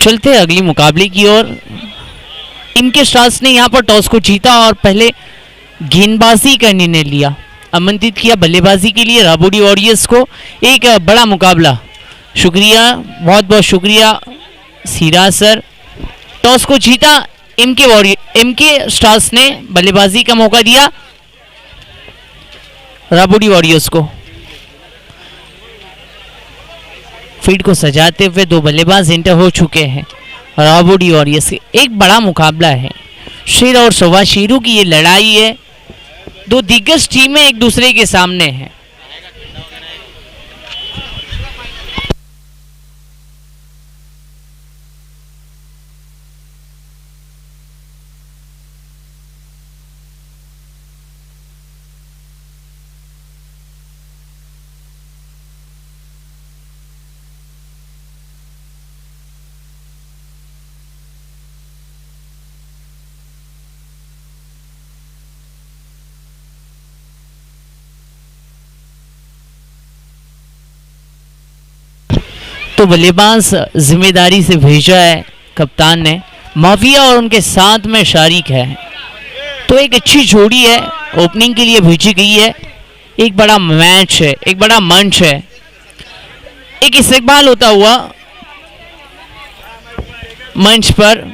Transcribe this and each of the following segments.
चलते हैं अगली मुकाबले की ओर। इनके स्टार्स ने यहाँ पर टॉस को जीता और पहले गेंदबाजी का निर्णय लिया, आमंत्रित किया बल्लेबाजी के लिए राबोडी वॉरियर्स को। एक बड़ा मुकाबला, शुक्रिया, बहुत बहुत शुक्रिया सिराज सर। टॉस को जीता इनके स्टार्स ने, बल्लेबाजी का मौका दिया राबोडी वॉरियर्स को। फील्ड को सजाते हुए दो बल्लेबाज एंटर हो चुके हैं राबोडी वॉरियर्स के। एक बड़ा मुकाबला है, शेर और सवा शेरों की ये लड़ाई है। दो दिग्गज टीमें एक दूसरे के सामने हैं। तो बल्लेबाज जिम्मेदारी से भेजा है कप्तान ने, माफिया और उनके साथ में शारिक है। तो एक अच्छी जोड़ी है, ओपनिंग के लिए भेजी गई है। एक बड़ा मैच है, एक बड़ा मंच है। एक इस्तेकबाल होता हुआ मंच पर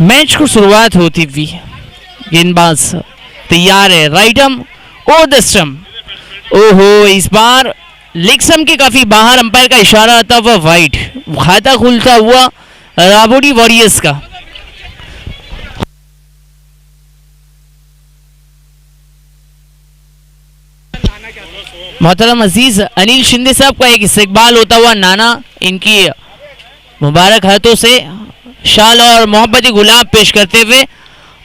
मैच को शुरुआत होती हुई, गेंदबाज तैयार है, right arm over the stump. ओहो, इस बार लेग स्टंप के काफी बाहर, अंपायर का इशारा आता हुआ वाइड, खाता खुलता हुआ राबोडी वॉरियर्स का। मोहतरम अजीज अनिल शिंदे साहब का एक इस्तेकबाल होता हुआ, नाना इनकी मुबारक हाथों से शाल और मोहब्बती गुलाब पेश करते हुए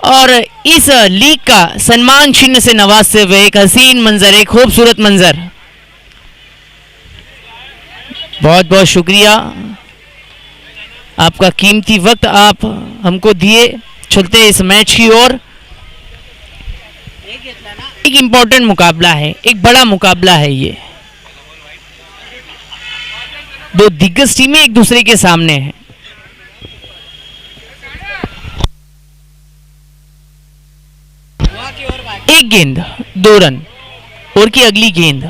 और इस लीग का सम्मान चिन्ह से नवाजते हुए एक हसीन मंजर, एक खूबसूरत मंजर। बहुत बहुत शुक्रिया, आपका कीमती वक्त आप हमको दिए। चलते हैं इस मैच की ओर। एक इंपॉर्टेंट मुकाबला है, एक बड़ा मुकाबला है ये। दो दिग्गज टीमें एक दूसरे के सामने हैं। एक गेंद 2 रन, और की अगली गेंद,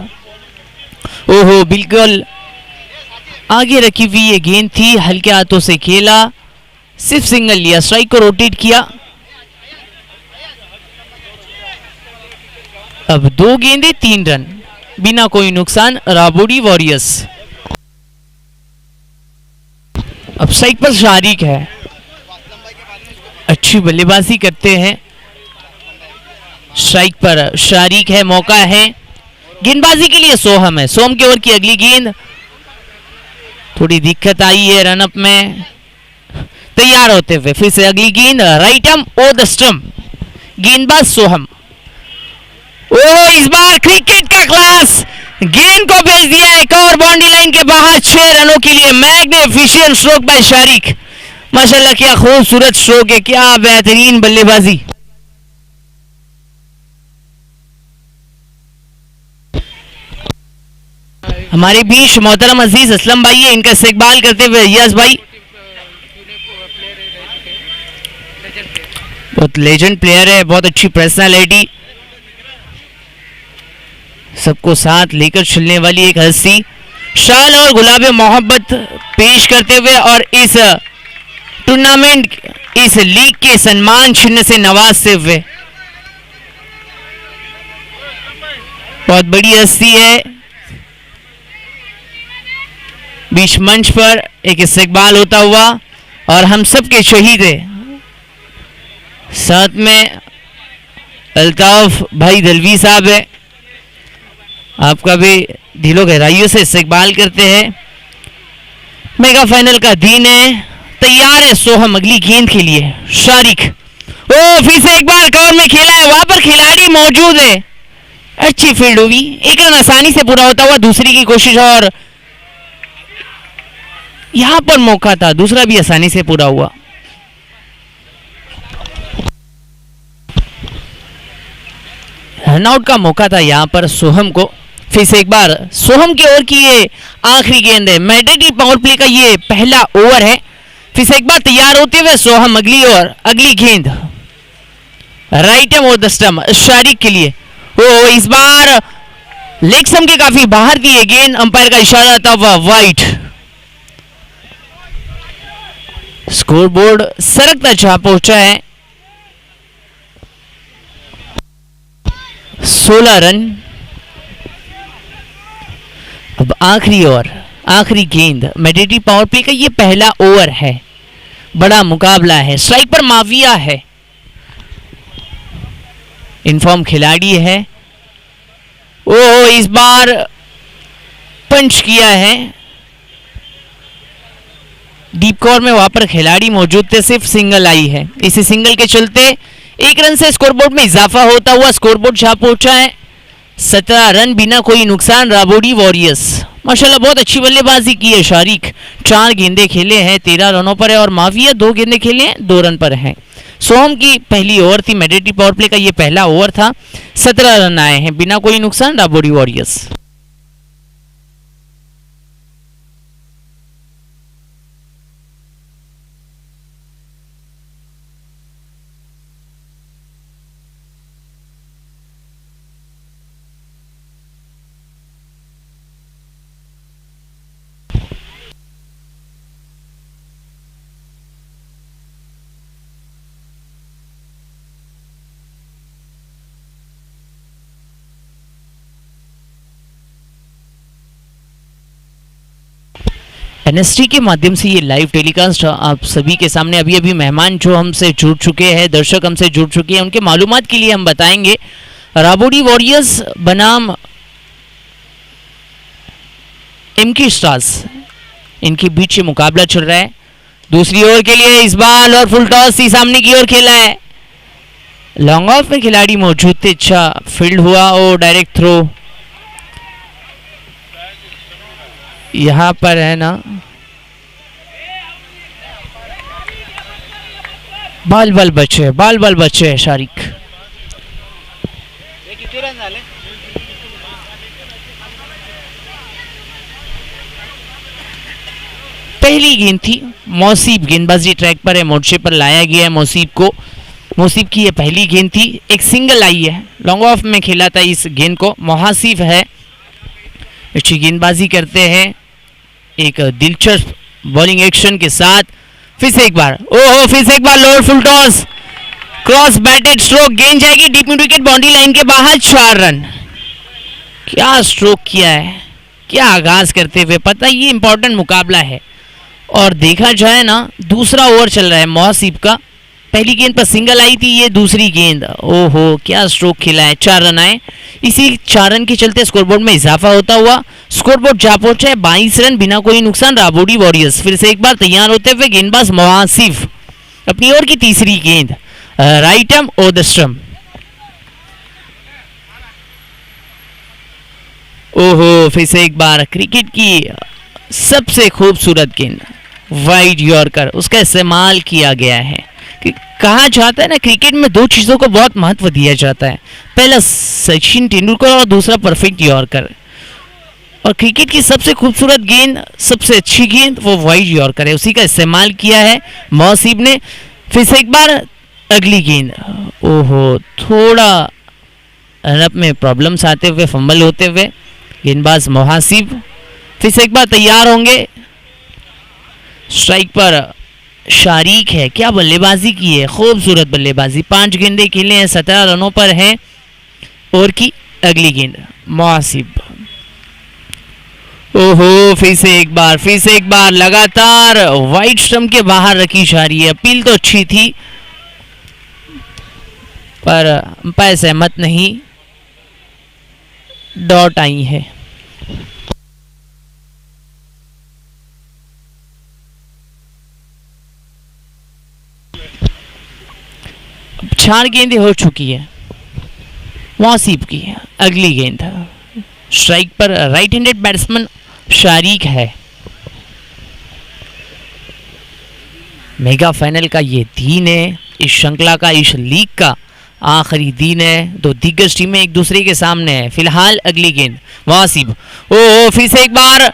ओहो बिल्कुल आगे रखी हुई ये गेंद थी, हल्के हाथों से खेला, सिर्फ सिंगल लिया, स्ट्राइक को रोटेट किया। अब 2 गेंदें 3 रन, बिना कोई नुकसान राबोडी वॉरियर्स। अब स्ट्राइक पर शारिक है, अच्छी बल्लेबाजी करते हैं। स्ट्राइक पर शारिक है, मौका है गेंदबाजी के लिए सोहम है। सोहम के ओवर की अगली गेंद, थोड़ी दिक्कत आई है रनअप में। तैयार होते हुए फिर से अगली गेंद, right arm over the stump, गेंदबाज सोहम। ओ इस बार क्रिकेट का क्लास, गेंद को भेज दिया एक और बाउंड्री लाइन के बाहर 6 रनों के लिए। मैग्निफिशिएंट स्ट्रोक बाय शारिक, माशाल्लाह क्या खूबसूरत स्ट्रोक है, क्या बेहतरीन बल्लेबाजी। हमारे बीच मोहतरम अजीज असलम भाई है, इनका इस्तेकबाल करते हुए यस भाई, बहुत लेजेंड प्लेयर है, बहुत अच्छी पर्सनालिटी, सबको साथ लेकर चलने वाली एक हस्ती। शाल और गुलाब मोहब्बत पेश करते हुए और इस टूर्नामेंट, इस लीग के सम्मान चिन्ह से नवाजते हुए, बहुत बड़ी हस्ती है। बीच मंच पर एक इस्तेकबाल होता हुआ और हम सब के शहीद है, साथ में अल्ताफ भाई दलवी साहब है, आपका भी दिलो गहराइयों से इस्तेकबाल करते हैं। मेगा फाइनल का दिन है, तैयार है सोहम अगली गेंद के लिए। शारिक, ओ फिर से एक बार कवर में खेला है, वहां पर खिलाड़ी मौजूद है, अच्छी फील्ड हुई, एक रन आसानी से पूरा होता हुआ। दूसरी की कोशिश और यहां पर मौका था, दूसरा भी आसानी से पूरा हुआ। रनआउट का मौका था यहां पर सोहम को। फिर से एक बार सोहम की ओर की ये आखिरी गेंद है। मैडेटी पावर प्ले का ये पहला ओवर है। फिर से एक बार तैयार होते हुए सोहम अगली ओवर, अगली गेंद राइट एम और द स्टंप शारिक के लिए। ओ इस बार लेग स्टंप के काफी बाहर थी ये गेंद, अंपायर का इशारा था वह वाइड। स्कोरबोर्ड सरकता जहां पहुंचा है 16 रन। अब आखिरी ओवर, आखिरी गेंद, मैडेटी पावर प्ले का ये पहला ओवर है। बड़ा मुकाबला है, स्ट्राइक पर माविया है, इनफॉर्म खिलाड़ी है। ओ इस बार पंच किया है, डीप कॉर्नर में वहां पर खिलाड़ी मौजूद थे, सिर्फ सिंगल आई है। इसी सिंगल के चलते 1 रन से स्कोरबोर्ड में इजाफा होता हुआ स्कोरबोर्ड जहां पहुंचा है 17 रन बिना कोई नुकसान। राबोडी वॉरियर्स माशाल्लाह बहुत अच्छी बल्लेबाजी की है। शारिक 4 गेंदे खेले हैं, 13 रनों पर है, और माविया 2 गेंदे खेले हैं, 2 रन पर हैं। सोहम की पहली ओवर थी, मैडेटी पावर प्ले का ये पहला ओवर था, 17 रन आए हैं बिना कोई नुकसान राबोडी वॉरियर्स। एनएसटी के माध्यम से ये लाइव टेलीकास्ट आप सभी के सामने, अभी अभी मेहमान जो हमसे जुड़ चुके हैं, दर्शक हमसे जुड़ चुके हैं, उनके मालूमात के लिए हम बताएंगे। राबोडी वॉरियर्स बनाम एमके स्टार्स, इनके बीच मुकाबला चल रहा है। दूसरी ओवर के लिए इस बाल और फुल टॉस ही सामने की ओर खेला है। लॉन्ग ऑफ में खिलाड़ी मौजूद थे, अच्छा फील्ड हुआ और डायरेक्ट थ्रो। यहां पर है ना बाल बाल बचे, बाल बाल बचे शारिक। पहली गेंद थी, मौसीब गेंदबाजी ट्रैक पर है, मोर्चे पर लाया गया है मौसीब को। मौसीब की ये पहली गेंद थी, एक सिंगल आई है, लॉन्ग ऑफ में खेला था इस गेंद को। मुहासिब है, अच्छी गेंदबाजी करते हैं, एक दिलचस्प बॉलिंग एक्शन के साथ। फिर से एक बार, ओहो फिर से एक बार lower full toss, cross batted stroke, गेंद जाएगी deep mid wicket, boundary line के बाहर, 4 रन। क्या स्ट्रोक किया है, क्या आगाज करते हुए, पता ये इंपॉर्टेंट मुकाबला है। और देखा जाए ना, दूसरा ओवर चल रहा है मुहासिब का, पहली गेंद पर सिंगल आई थी, ये दूसरी गेंद, ओहो क्या स्ट्रोक खेला है, 4 रन आए। इसी 4 रन के चलते स्कोरबोर्ड में इजाफा होता हुआ स्कोरबोर्ड जा पहुंचा है 22 रन बिना कोई नुकसान राबोडी वॉरियर्स। फिर से एक बार तैयार होते हुए गेंदबाज मुहासिब, अपनी ओर की तीसरी गेंद, राइट आर्म और द स्टंप। ओहो फिर से एक बार क्रिकेट की सबसे खूबसूरत गेंद, वाइड यॉर्कर, उसका इस्तेमाल किया गया है। कहा जाता है ना, क्रिकेट में 2 चीजों को बहुत महत्व दिया जाता है, पहला सचिन तेंदुलकर और दूसरा परफेक्ट यॉर्कर। और क्रिकेट की सबसे खूबसूरत गेंद, सबसे अच्छी गेंद वो वाइड यॉर्कर है, उसी का इस्तेमाल किया है मुहासिब ने। फिर से एक बार अगली गेंद, ओहो थोड़ा रनअप में प्रॉब्लम्स आते हुए, फंबल होते हुए गेंदबाज मुहासिब फिर से एक बार तैयार होंगे। स्ट्राइक पर शारिक है, क्या बल्लेबाजी की है, खूबसूरत बल्लेबाजी, 5 गेंदे खेले हैं, 17 रनों पर हैं। और की अगली गेंद मुहासिब, ओहो फिर से एक बार लगातार वाइड स्टंप के बाहर रखी जा रही है। अपील तो अच्छी थी पर अंपायर सहमत नहीं, डॉट आई है। अब 4 गेंदें हो चुकी है मुहासिब की। अगली गेंद, स्ट्राइक पर राइट हैंडेड बैट्समैन शारिक है, मेगा फाइनल का ये दिन है, इस श्रृंखला का, इस लीग का आखिरी दिन है। दो दिग्गज टीमें एक दूसरे के सामने है। फिलहाल अगली गेंद वासिब, ओ फिर से एक बार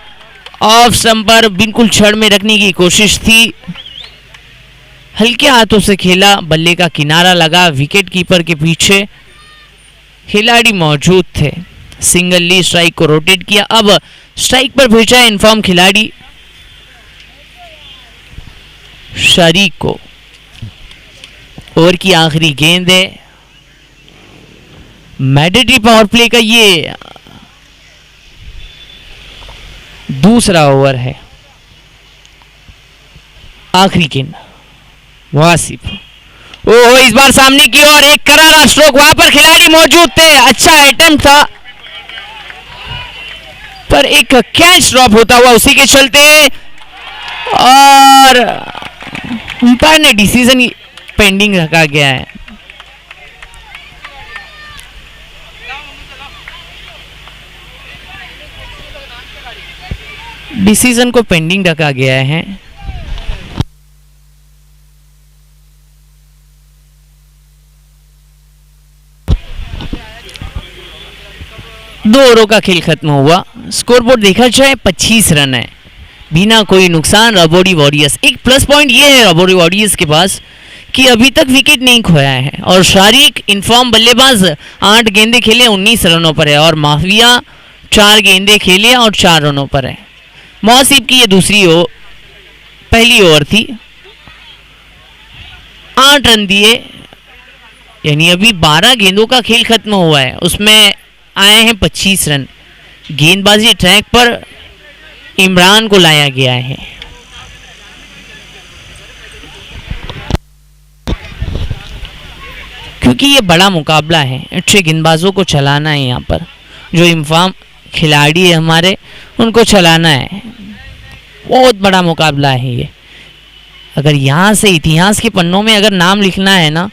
ऑफ स्टंप पर बिल्कुल छड़ में रखने की कोशिश थी, हल्के हाथों से खेला, बल्ले का किनारा लगा, विकेट कीपर के पीछे खिलाड़ी मौजूद थे। सिंगल ली स्ट्राइक को रोटेट किया, अब स्ट्राइक पर भेजा है इन्फॉर्म खिलाड़ी शरीक को। ओवर की आखिरी गेंद है, मैंडेटरी पावर प्ले का ये दूसरा ओवर है। आखिरी गेंद वासिफ, ओहो इस बार सामने की ओर एक करारा स्ट्रोक, वहां पर खिलाड़ी मौजूद थे, अच्छा अटेम्प्ट था पर एक कैच ड्रॉप होता हुआ उसी के चलते, और अंपायर ने डिसीजन पेंडिंग रखा गया है। डिसीजन को पेंडिंग रखा गया है। दो ओवरों का खेल खत्म हुआ। स्कोरबोर्ड देखा जाए 25 रन है, बिना कोई नुकसान राबोडी वॉरियर्स। एक प्लस पॉइंट ये है राबोडी वॉरियर्स के पास कि अभी तक विकेट नहीं खोया है, और शारिक इनफॉर्म बल्लेबाज 8 गेंदे खेले 19 रनों पर है, और माफिया 4 गेंदे खेले और 4 रनों पर है। मौसिब की ये पहली ओवर थी, 8 रन दिए, यानी अभी 12 गेंदों का खेल खत्म हुआ है, उसमें आए हैं 25 रन। गेंदबाजी ट्रैक पर इमरान को लाया गया है। क्योंकि ये बड़ा मुकाबला है, अच्छे गेंदबाजों को चलाना है, यहाँ पर जो इन्फॉर्म खिलाड़ी है हमारे उनको चलाना है। बहुत बड़ा मुकाबला है ये। अगर यहाँ से इतिहास के पन्नों में अगर नाम लिखना है ना,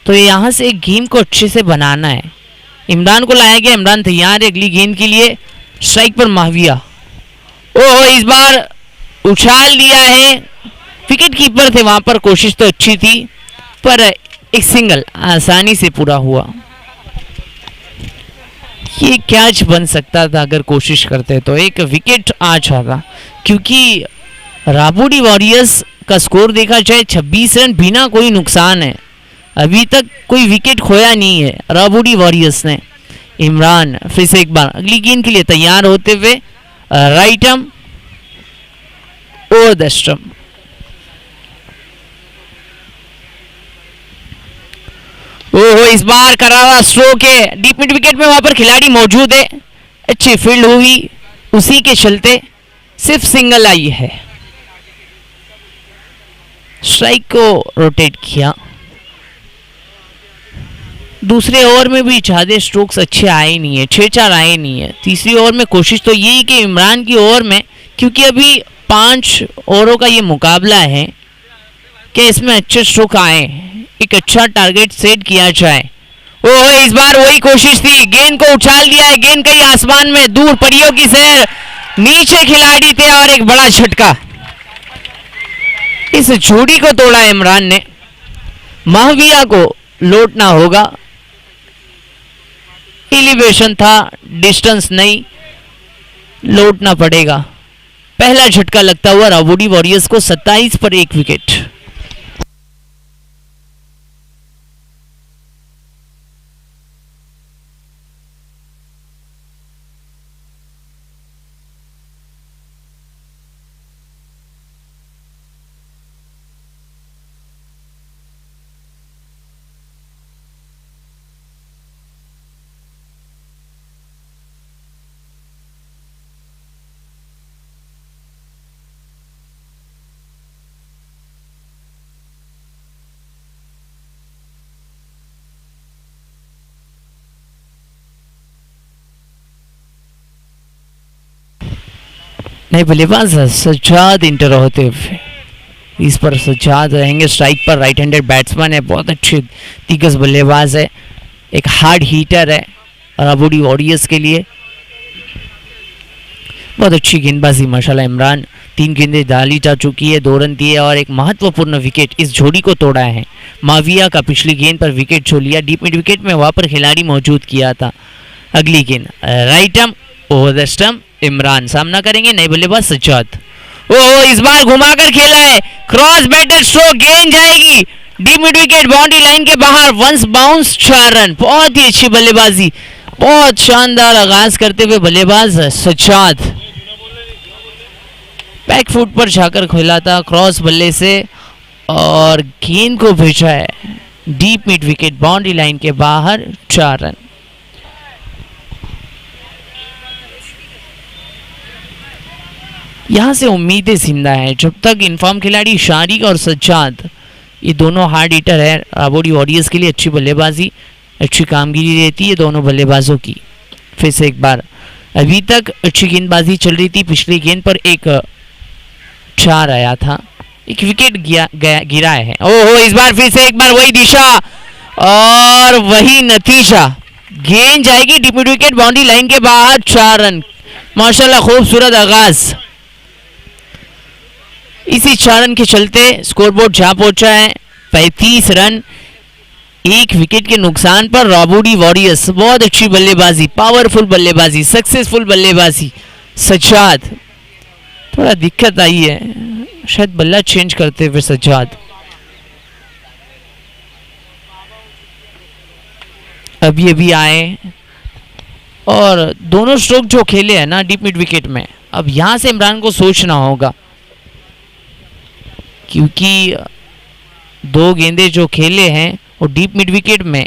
तो यहाँ से एक गेम को अच्छे से बनाना है। इमरान को लाया गया, इमरान तैयार है अगली गेंद के लिए। स्ट्राइक पर माविया, ओह इस बार उछाल दिया है, विकेट कीपर थे वहां पर, कोशिश तो अच्छी थी पर एक सिंगल आसानी से पूरा हुआ। ये कैच बन सकता था अगर कोशिश करते तो, एक विकेट आ जाता, क्योंकि राबोडी वॉरियर्स का स्कोर देखा जाए 26 रन बिना कोई नुकसान है, अभी तक कोई विकेट खोया नहीं है राबोडी वॉरियर्स ने। इमरान फिर से एक बार अगली गेंद के लिए तैयार होते हुए, right arm over the stump, ओहो इस बार करारा स्ट्रोक है, डीप मिड विकेट में वहां पर खिलाड़ी मौजूद है, अच्छी फील्ड हुई, उसी के चलते सिर्फ सिंगल आई है। स्ट्राइक को रोटेट किया। दूसरे ओवर में भी ज्यादा स्ट्रोक्स अच्छे आए नहीं है, 6-4 आए नहीं है। तीसरी ओवर में कोशिश तो यही कि इमरान की ओवर में, क्योंकि अभी 5 ओवरों का ये मुकाबला है, कि इसमें अच्छे स्ट्रोक आए, एक अच्छा टारगेट सेट किया जाए। ओह इस बार वही कोशिश थी, गेंद को उछाल दिया है, गेंद कहीं आसमान में दूर, परियों की सैर, नीचे खिलाड़ी थे और एक बड़ा झटका, इस जोड़ी को तोड़ा इमरान ने। माहविया को लौटना होगा, एलिवेशन था, डिस्टेंस नहीं, लौटना पड़ेगा। पहला झटका लगता हुआ राबोडी वॉरियर्स को 27 पर 1 विकेट। नहीं बल्लेबाज सज्जाद इंटर होते हुए, इस पर सज्जाद रहेंगे स्ट्राइक पर। राइट हैंडेड बैट्समैन है, बहुत अच्छे दिग्गज बल्लेबाज है, एक हार्ड हीटर है राबोडी वॉरियर्स के लिए। बहुत अच्छी गेंदबाजी माशाल्लाह इमरान। 3 गेंदें डाली जा चुकी है, 2 रन दिए और एक महत्वपूर्ण विकेट इस जोड़ी को तोड़ा है। माविया का पिछली गेंद पर विकेट छो लिया, डीप मिड विकेट में वहां पर खिलाड़ी मौजूद किया था। अगली गेंद right arm over the stump, Imran सामना करेंगे नए बल्लेबाज सज्जाद। ओह इस बार घुमाकर खेला है, क्रॉस बैटर स्ट्रोक, गेंद जाएगी deep mid wicket, boundary line के बाहर, वंस बाउंस 4 रन। बहुत ही अच्छी बल्लेबाजी, बहुत शानदार आगाज करते हुए बल्लेबाज सज्जाद बैक फुट पर जाकर खेला था क्रॉस बल्ले से और गेंद को भेजा है deep mid wicket, boundary line के बाहर, 4 रन। यहां से उम्मीदें जिंदा है जब तक इन्फॉर्म खिलाड़ी शारिक और सज्जाद, ये दोनों हार्ड हिटर है। राबोरी वॉरियर्स के लिए अच्छी बल्लेबाजी, अच्छी कामगिरी रहती है दोनों बल्लेबाजों की। फिर से एक बार, अभी तक अच्छी गेंदबाजी चल रही थी, पिछली गेंद पर एक 4 आया था, एक विकेट गिरा है। ओहो इस बार फिर से एक बार वही दिशा और वही नतीजा, गेंद जाएगी deep mid wicket, boundary line के बाहर, 4 रन। माशाल्लाह खूबसूरत आगाज। इसी 4 रन के चलते स्कोरबोर्ड जहां पहुंचा है 35 रन, 1 विकेट के नुकसान पर राबोरी वॉरियर्स। बहुत अच्छी बल्लेबाजी, पावरफुल बल्लेबाजी, सक्सेसफुल बल्लेबाजी। सज्जाद थोड़ा दिक्कत आई है, शायद बल्ला चेंज करते हुए सज्जाद। अभी आए और दोनों स्ट्रोक जो खेले हैं ना डीप मिड विकेट में, अब यहां से इमरान को सोचना होगा क्योंकि 2 गेंदे जो खेले हैं वो डीप मिड विकेट में,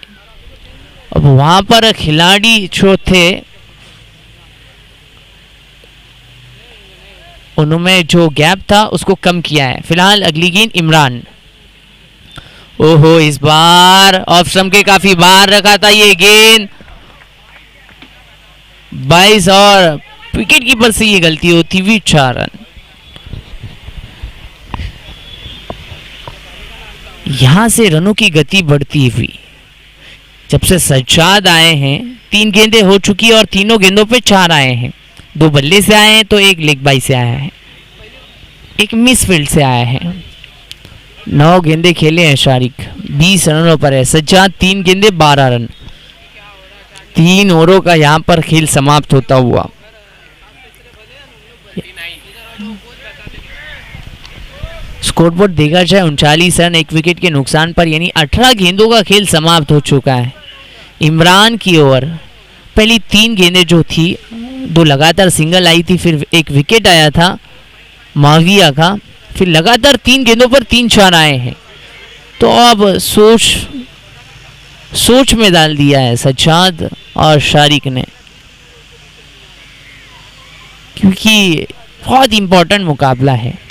अब वहां पर खिलाड़ी जो थे उनमें जो गैप था उसको कम किया है। फिलहाल अगली गेंद इमरान। ओहो इस बार ऑफ स्टंप के काफी बाहर रखा था ये गेंद, 22 और विकेट कीपर से ये गलती होती हुई, 4 रन। यहां से रनों की गति बढ़ती हुई जब से सज्जाद आए हैं। 3 गेंदें हो चुकी और तीनों गेंदों पे 4 आए हैं, 2 बल्ले से आए हैं तो 1 लेग बाई से आया है, 1 मिस फील्ड से आया है। 9 गेंदे खेले हैं शारिक, 20 रनों पर है सज्जाद, 3 गेंदे 12 रन। 3 ओवरों का यहां पर खेल समाप्त होता हुआ। स्कोरबोर्ड देखा जाए 39 रन, 1 विकेट के नुकसान पर, यानी 18 गेंदों का खेल समाप्त हो चुका है। इमरान की ओर पहली 3 गेंदें जो थी, 2 लगातार सिंगल आई थी, फिर 1 विकेट आया था माविया का, फिर लगातार 3 गेंदों पर 3-4 आए हैं। तो अब सोच में डाल दिया है सज्जाद और शारिक ने, क्योंकि बहुत इंपॉर्टेंट मुकाबला है।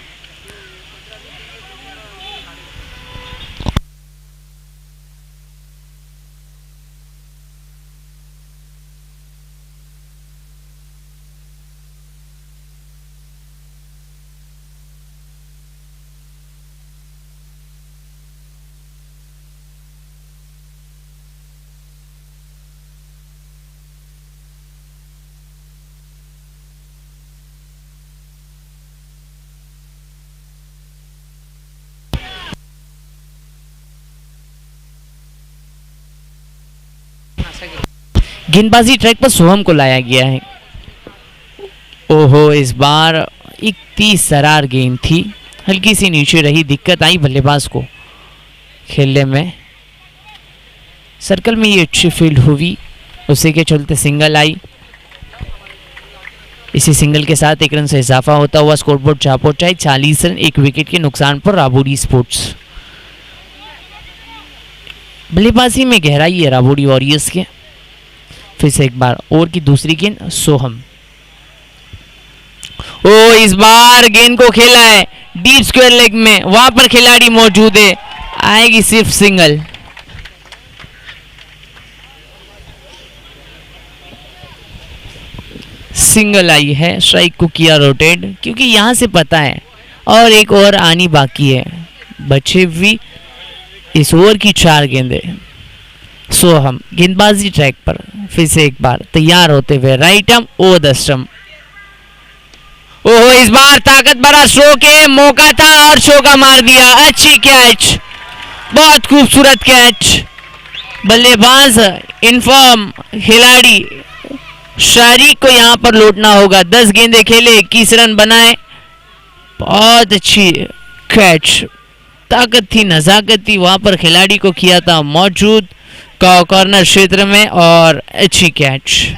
गेंदबाजी ट्रैक पर सोहम को लाया गया है। ओहो इस बार 31 सरार गेंद थी, हल्की सी नीचे रही, दिक्कत आई बल्लेबाज को खेलने में। सर्कल में ये अच्छी फील्ड हुई, उसी के चलते सिंगल आई। इसी सिंगल के साथ 1 रन से इजाफा होता हुआ स्कोरबोर्ड जा पहुंचा है 40 रन, 1 विकेट के नुकसान पर राबोरी स्पोर्ट्स। बल्लेबाजी में गहराई है राबोरी वॉरियर्स के। फिर से एक बार ओवर की दूसरी गेंद सोहम। ओ इस बार गेंद को खेला है डीप स्क्वायर लेग में, वहां पर खिलाड़ी मौजूद है, आएगी सिर्फ सिंगल। सिंगल आई है, स्ट्राइक को किया रोटेट, क्योंकि यहां से पता है और एक ओवर आनी बाकी है, बचे भी इस ओवर की 4 गेंदें। सोहम गेंदबाजी ट्रैक पर फिर से एक बार तैयार होते हुए right arm over the stump, ओहो, इस बार ताकत भरा स्ट्रोक है, मौका था और चौका मार दिया। अच्छी कैच, बहुत खूबसूरत कैच। बल्लेबाज इनफॉर्म खिलाड़ी शारिक को यहां पर लौटना होगा। 10 गेंदे खेले, 21 रन बनाए। बहुत अच्छी कैच, ताकत थी, नजाकत थी, वहां पर खिलाड़ी को किया था मौजूद कॉर्नर क्षेत्र में, और अच्छी कैच।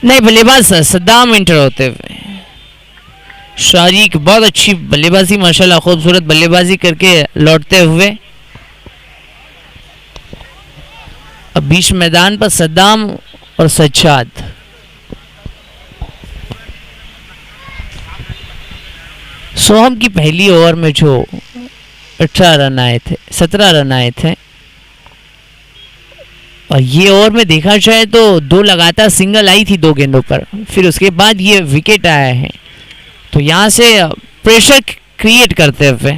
नहीं, बल्लेबाज सद्दाम एंटर होते हुए। शारिक बहुत अच्छी बल्लेबाजी, माशाल्लाह खूबसूरत बल्लेबाजी करके लौटते हुए। अब बीच मैदान पर सद्दाम और सज्जाद। सोहम की पहली ओवर में जो 18 रन आए थे, 17 रन आए थे, और ये ओवर में देखा जाए तो 2 लगातार सिंगल आई थी 2 गेंदों पर, फिर उसके बाद ये विकेट आया है, तो यहां से प्रेशर क्रिएट करते हुए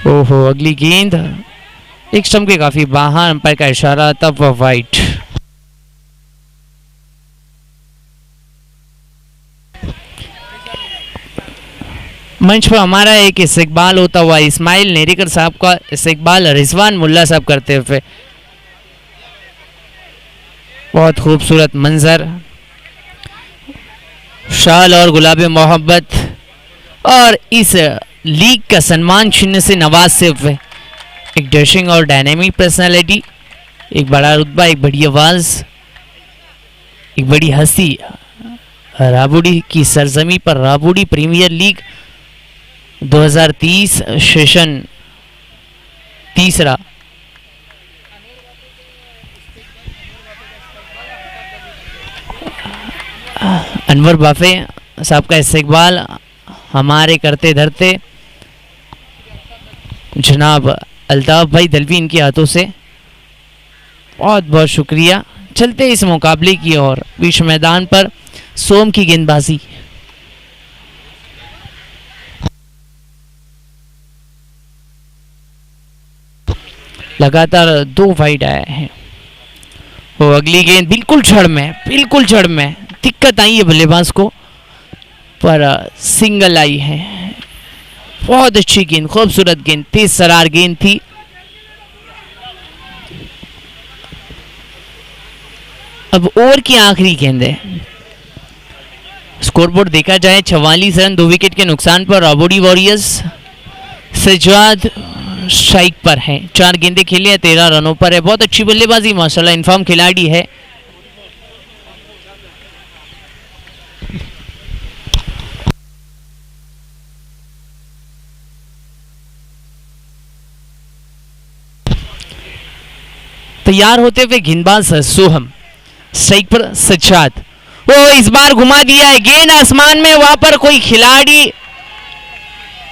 ओहो, अगली गेंद एक स्टंप के काफी बाहर, अंपायर का इशारा, तब वह वाइट। मंच पर हमारा एक इस्तकबाल होता हुआ इस्माइल नेरीकर साहब का इस्तकबाल रिजवान मुल्ला साहब करते हुए। बहुत खूबसूरत मंजर, शाल और गुलाबी मोहब्बत और इस लीग का सम्मान छीनने से नवाजते हुए एक डैशिंग और डायनेमिक पर्सनालिटी, एक बड़ा रुतबा, एक बड़ी आवाज, एक बड़ी हस्ती। राबुड़ी की सरजमी पर राबुड़ी प्रीमियर लीग 2030 सेशन तीसरा। अनवर बाफे साहब का इस्तकबाल हमारे करते धरते जनाब अल्ताफ भाई दलवी इनके हाथों से, बहुत बहुत शुक्रिया। चलते इस मुकाबले की ओर। बीच मैदान पर सोम की गेंदबाजी, लगातार 2 वाइड आए हैं। वो अगली गेंद बिल्कुल छड़ में, बिल्कुल छड़ में, दिक्कत आई है बल्लेबाज को, पर सिंगल आई है। बहुत अच्छी गेंद, खूबसूरत गेंद, तेज सरार गेंद थी। अब ओवर की आखिरी गेंद है। स्कोरबोर्ड देखा जाए 44 रन 2 विकेट के नुकसान पर राबुड़ी वॉरियर्स। सज्जाद स्ट्राइक पर है, 4 गेंदे खेले हैं, 13 रनों पर है। बहुत अच्छी बल्लेबाजी, माशाल्लाह, इनफॉर्म खिलाड़ी है। तैयार होते हुए गेंदबाज सोहम, स्ट्राइक पर सज्जाद। वो इस बार घुमा दिया है, गेंद आसमान में, वहां पर कोई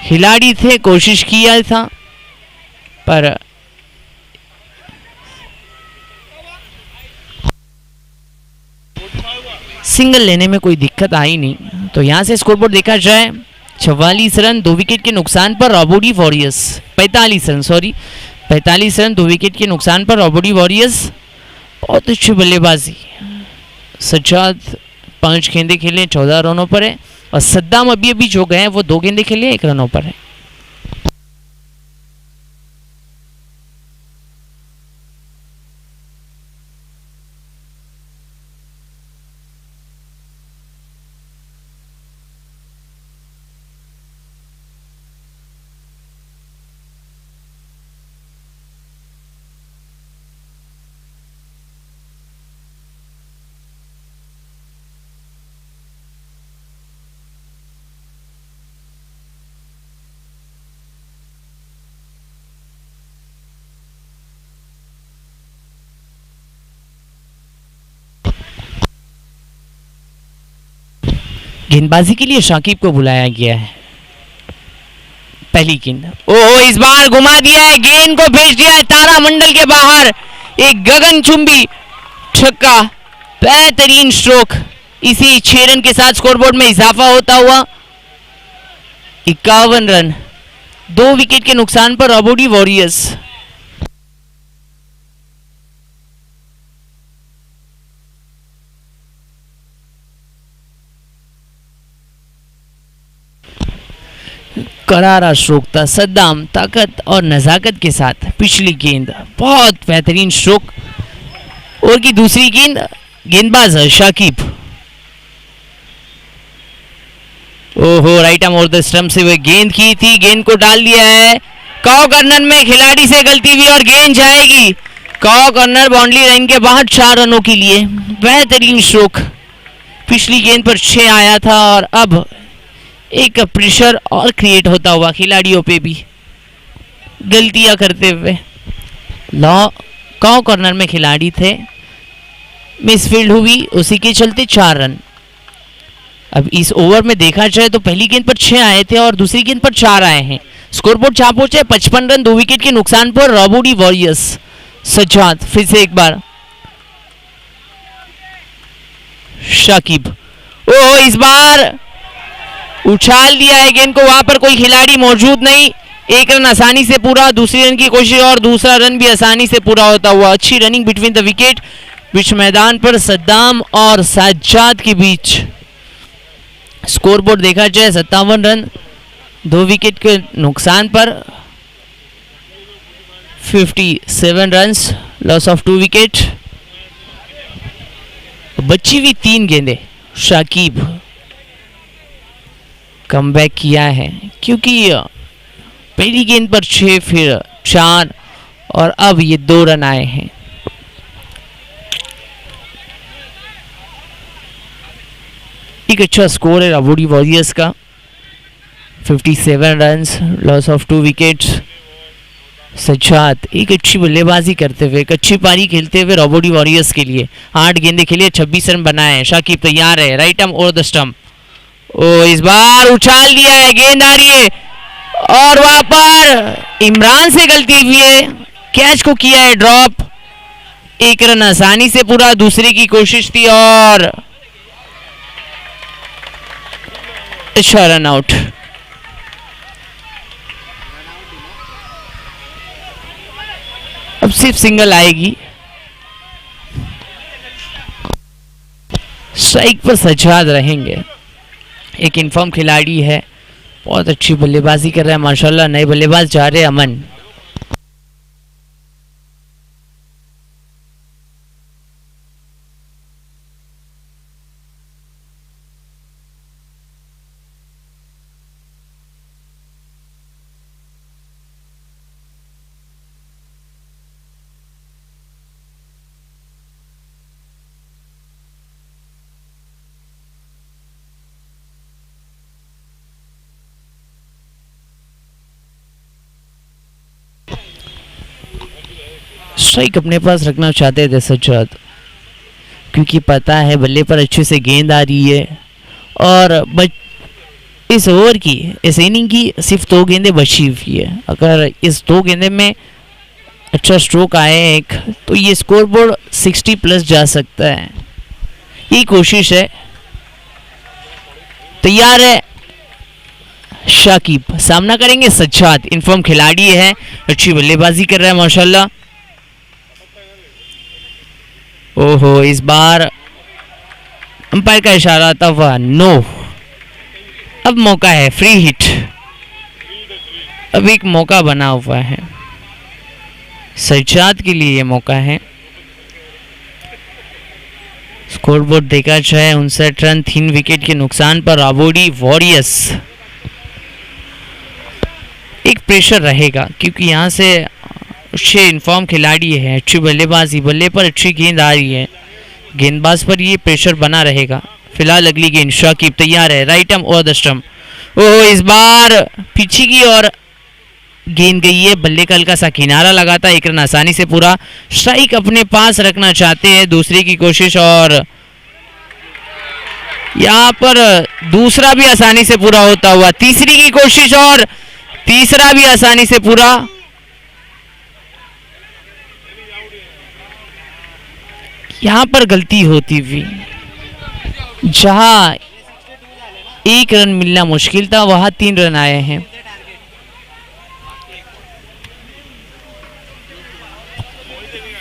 खिलाड़ी थे, कोशिश किया था, पर सिंगल लेने में कोई दिक्कत आई नहीं। तो यहां से स्कोरबोर्ड देखा जाए 44 रन 2 विकेट के नुकसान पर राबुड़ी वॉरियर्स, 45 रन 2 विकेट के नुकसान पर राबुड़ी वॉरियर्स। बहुत अच्छी बल्लेबाजी। सज्जाद 5 गेंदे खेले, 14 रनों पर है, और सद्दाम अभी जो गए हैं वो 2 गेंदे खेले, 1 रनों पर है। गेंदबाजी के लिए शाकिब को बुलाया गया है। पहली गेंद, ओहो, इस बार घुमा दिया है, गेंद को भेज दिया है तारामंडल के बाहर। एक गगनचुंबी छक्का, बेहतरीन स्ट्रोक। इसी 6 रन के साथ स्कोरबोर्ड में इजाफा होता हुआ 51 रन, 2 विकेट के नुकसान पर राबोडी वॉरियर्स। करारा स्ट्रोक था, सद्दाम ताकत और नजाकत के साथ पिछली गेंद, बहुत बेहतरीन स्ट्रोक। ओवर की दूसरी गेंद, गेंदबाज शाकिब, ओहो right arm over the stump से वह गेंद की थी, गेंद को डाल दिया है कॉ कॉर्नर में, खिलाड़ी से गलती हुई और गेंद जाएगी कॉ कॉर्नर, बाउंड्री लाइन के बाहर 4 रनों के लिए। बेहतरीन स्ट्रोक, पिछली गेंद पर 6 आया था और अब एक प्रेशर और क्रिएट होता हुआ खिलाड़ियों पे भी गलतियां करते हुए। कॉ कॉर्नर में खिलाड़ी थे, मिसफील्ड हुई, उसी के चलते 4 रन। अब इस ओवर में देखा जाए तो पहली गेंद पर 6 आए थे और दूसरी गेंद पर 4 आए हैं। स्कोरबोर्ड जहां पहुंचे 55 रन, 2 विकेट के नुकसान पर राबोडी वॉरियर्स। सज्जाद फिर से एक बार, शाकिब, ओह इस बार उछाल दिया है गेंद को, वहां पर कोई खिलाड़ी मौजूद नहीं। 1 रन आसानी से पूरा, दूसरी रन की कोशिश और दूसरा रन भी आसानी से पूरा होता हुआ। अच्छी रनिंग बिटवीन द विकेट, बीच मैदान पर सद्दाम और सज्जाद के बीच। स्कोरबोर्ड देखा जाए 57 रन, 2 विकेट के नुकसान पर 57 रन्स, लॉस ऑफ 2 विकेट। बची हुई 3 गेंदें, शाकिब कमबैक किया है क्योंकि पहली गेंद पर 6, फिर 4 और अब ये 2 रन आए हैं। एक अच्छा स्कोर है राबोडी वॉरियर्स का, 57 runs, loss of 2 wickets. Sajjad एक अच्छी बल्लेबाजी करते हुए, एक अच्छी पारी खेलते हुए राबोडी वॉरियर्स के लिए 8 गेंदे खेले, 26 रन बनाए हैं। शाकिब तैयार है, right arm over the stump, ओ इस बार उछाल दिया है, गेंद आ रही है और वहां पर इमरान से गलती हुई है, कैच को किया है ड्रॉप। 1 रन आसानी से पूरा, दूसरे की कोशिश थी और अच्छा रन आउट। अब सिर्फ सिंगल आएगी, स्ट्राइक पर सज्जाद रहेंगे। एक इन्फॉर्म खिलाड़ी है, बहुत अच्छी बल्लेबाजी कर रहा है माशाल्लाह। नए बल्लेबाज जा रहे अमन। स्ट्राइक अपने पास रखना चाहते थे सज्जाद, क्योंकि पता है बल्ले पर अच्छे से गेंद आ रही है और इस ओवर की, इस इनिंग की सिर्फ 2 गेंदें बची हुई है। अगर इस 2 गेंदे में अच्छा स्ट्रोक आए एक, तो ये स्कोरबोर्ड 60 प्लस जा सकता है। ये कोशिश है, तैयार है शाकिब, सामना करेंगे सज्जाद। इन्फॉर्म खिलाड़ी है, अच्छी बल्लेबाजी कर रहा है माशाल्लाह। ओहो इस बार अंपायर का इशारा आता हुआ नो। अब मौका है, फ्री हिट, अब एक मौका बना हुआ है सज्जाद के लिए, ये मौका है। स्कोरबोर्ड देखा जाए 59 रन, 3 विकेट के नुकसान पर राबोडी वॉरियर्स। एक प्रेशर रहेगा क्योंकि यहाँ से अच्छे इन्फॉर्म खिलाड़ी है, अच्छी बल्लेबाजी, बल्ले पर अच्छी गेंद आ रही है, गेंदबाज पर ये प्रेशर बना रहेगा। फिलहाल अगली गेंद, शाकिब तैयार है, right arm over the stump. ओह इस बार पीछे की ओर गेंद गई है, बल्ले का हल्का सा किनारा लगा था। 1 रन आसानी से पूरा, स्ट्राइक अपने पास रखना चाहते हैं, दूसरे की कोशिश और यहाँ पर दूसरा भी आसानी से पूरा होता हुआ, तीसरी की कोशिश और तीसरा भी आसानी से पूरा। यहां पर गलती होती हुई, जहां 1 रन मिलना मुश्किल था, वहां 3 रन आए हैं।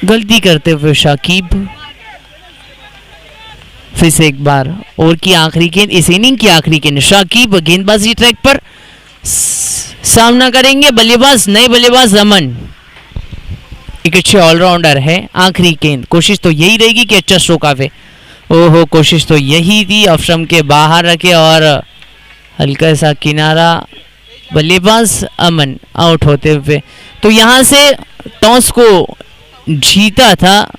गलती करते हुए शाकिब, फिर से एक बार ओवर की आखिरी गेंद, इस इनिंग की आखिरी गेंद। शाकिब गेंदबाजी ट्रैक पर सामना करेंगे बल्लेबाज, नए बल्लेबाज अमन। एक अच्छे ऑलराउंडर है। आखिरी गेंद, कोशिश तो यही रहेगी कि अच्छा स्ट्रोक आवे। ओहो, कोशिश तो यही थी, ऑफ स्टंप के बाहर रखे और हल्का सा किनारा, बल्लेबाज अमन आउट होते हुए। तो यहां से टॉस को जीता था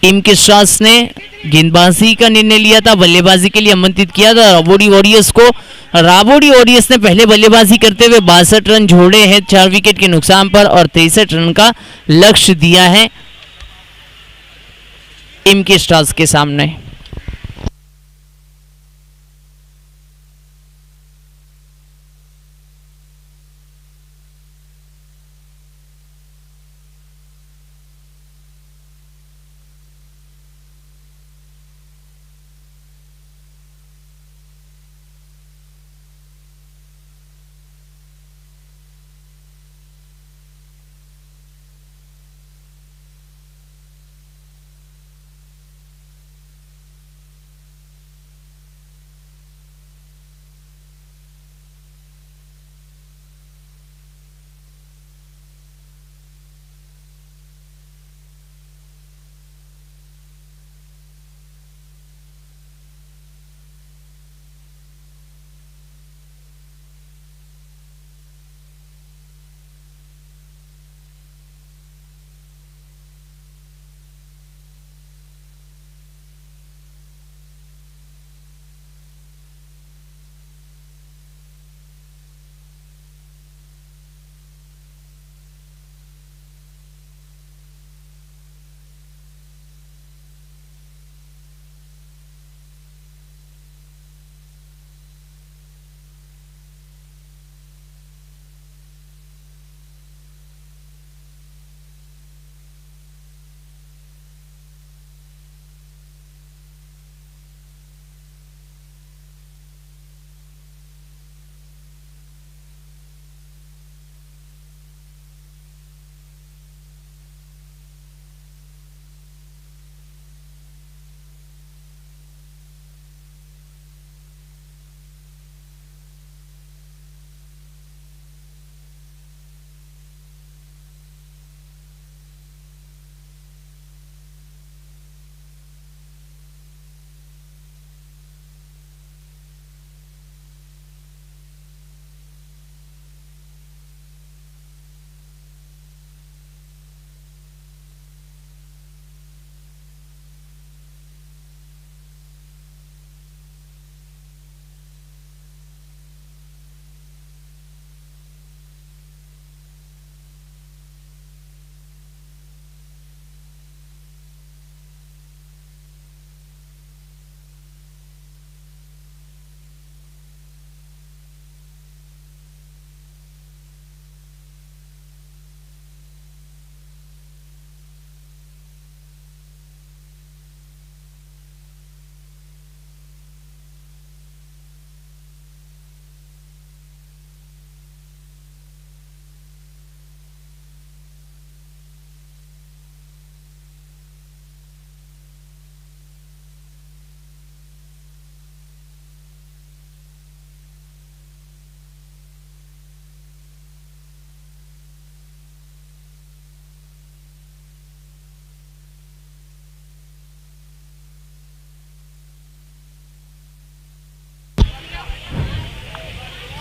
टीम के स्टार्स ने, गेंदबाजी का निर्णय लिया था, बल्लेबाजी के लिए आमंत्रित किया था राबोडी वॉरियर्स को। राबोडी वॉरियर्स ने पहले बल्लेबाजी करते हुए 62 रन जोड़े हैं 4 विकेट के नुकसान पर और 63 रन का लक्ष्य दिया है टीम के स्टार्स के सामने।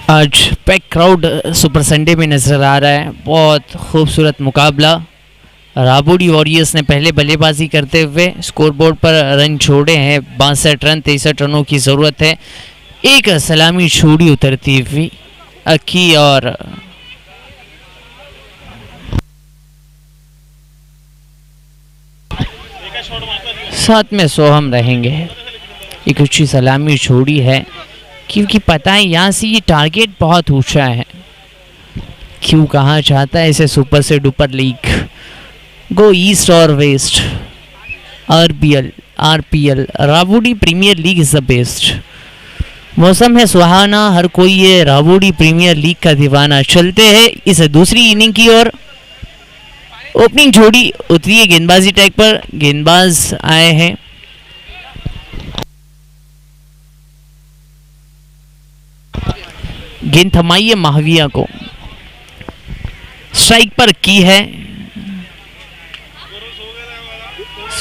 आज पैक क्राउड सुपर संडे में नजर आ रहा है। बहुत खूबसूरत मुकाबला। राबोडी वॉरियर्स ने पहले बल्लेबाजी करते हुए स्कोरबोर्ड पर रन छोड़े हैं 62 रन। 63 रनों की ज़रूरत है। एक सलामी छोड़ी उतरती हुई अक्की और साथ में सोहम रहेंगे। एक अच्छी सलामी छोड़ी है क्योंकि पता है यहाँ से ये टारगेट बहुत ऊंचा है। क्यों कहा चाहता है इसे सुपर से डुपर लीग, गो ईस्ट और west, RPL, Rabodi Premier League is the best. मौसम है सुहाना, हर कोई ये रावोडी प्रीमियर लीग का दीवाना। चलते हैं इस दूसरी इनिंग की ओर। ओपनिंग जोड़ी उतरी है गेंदबाजी टैग पर, गेंदबाज आए हैं। गेंद थमाई है महाविया को, स्ट्राइक पर की है,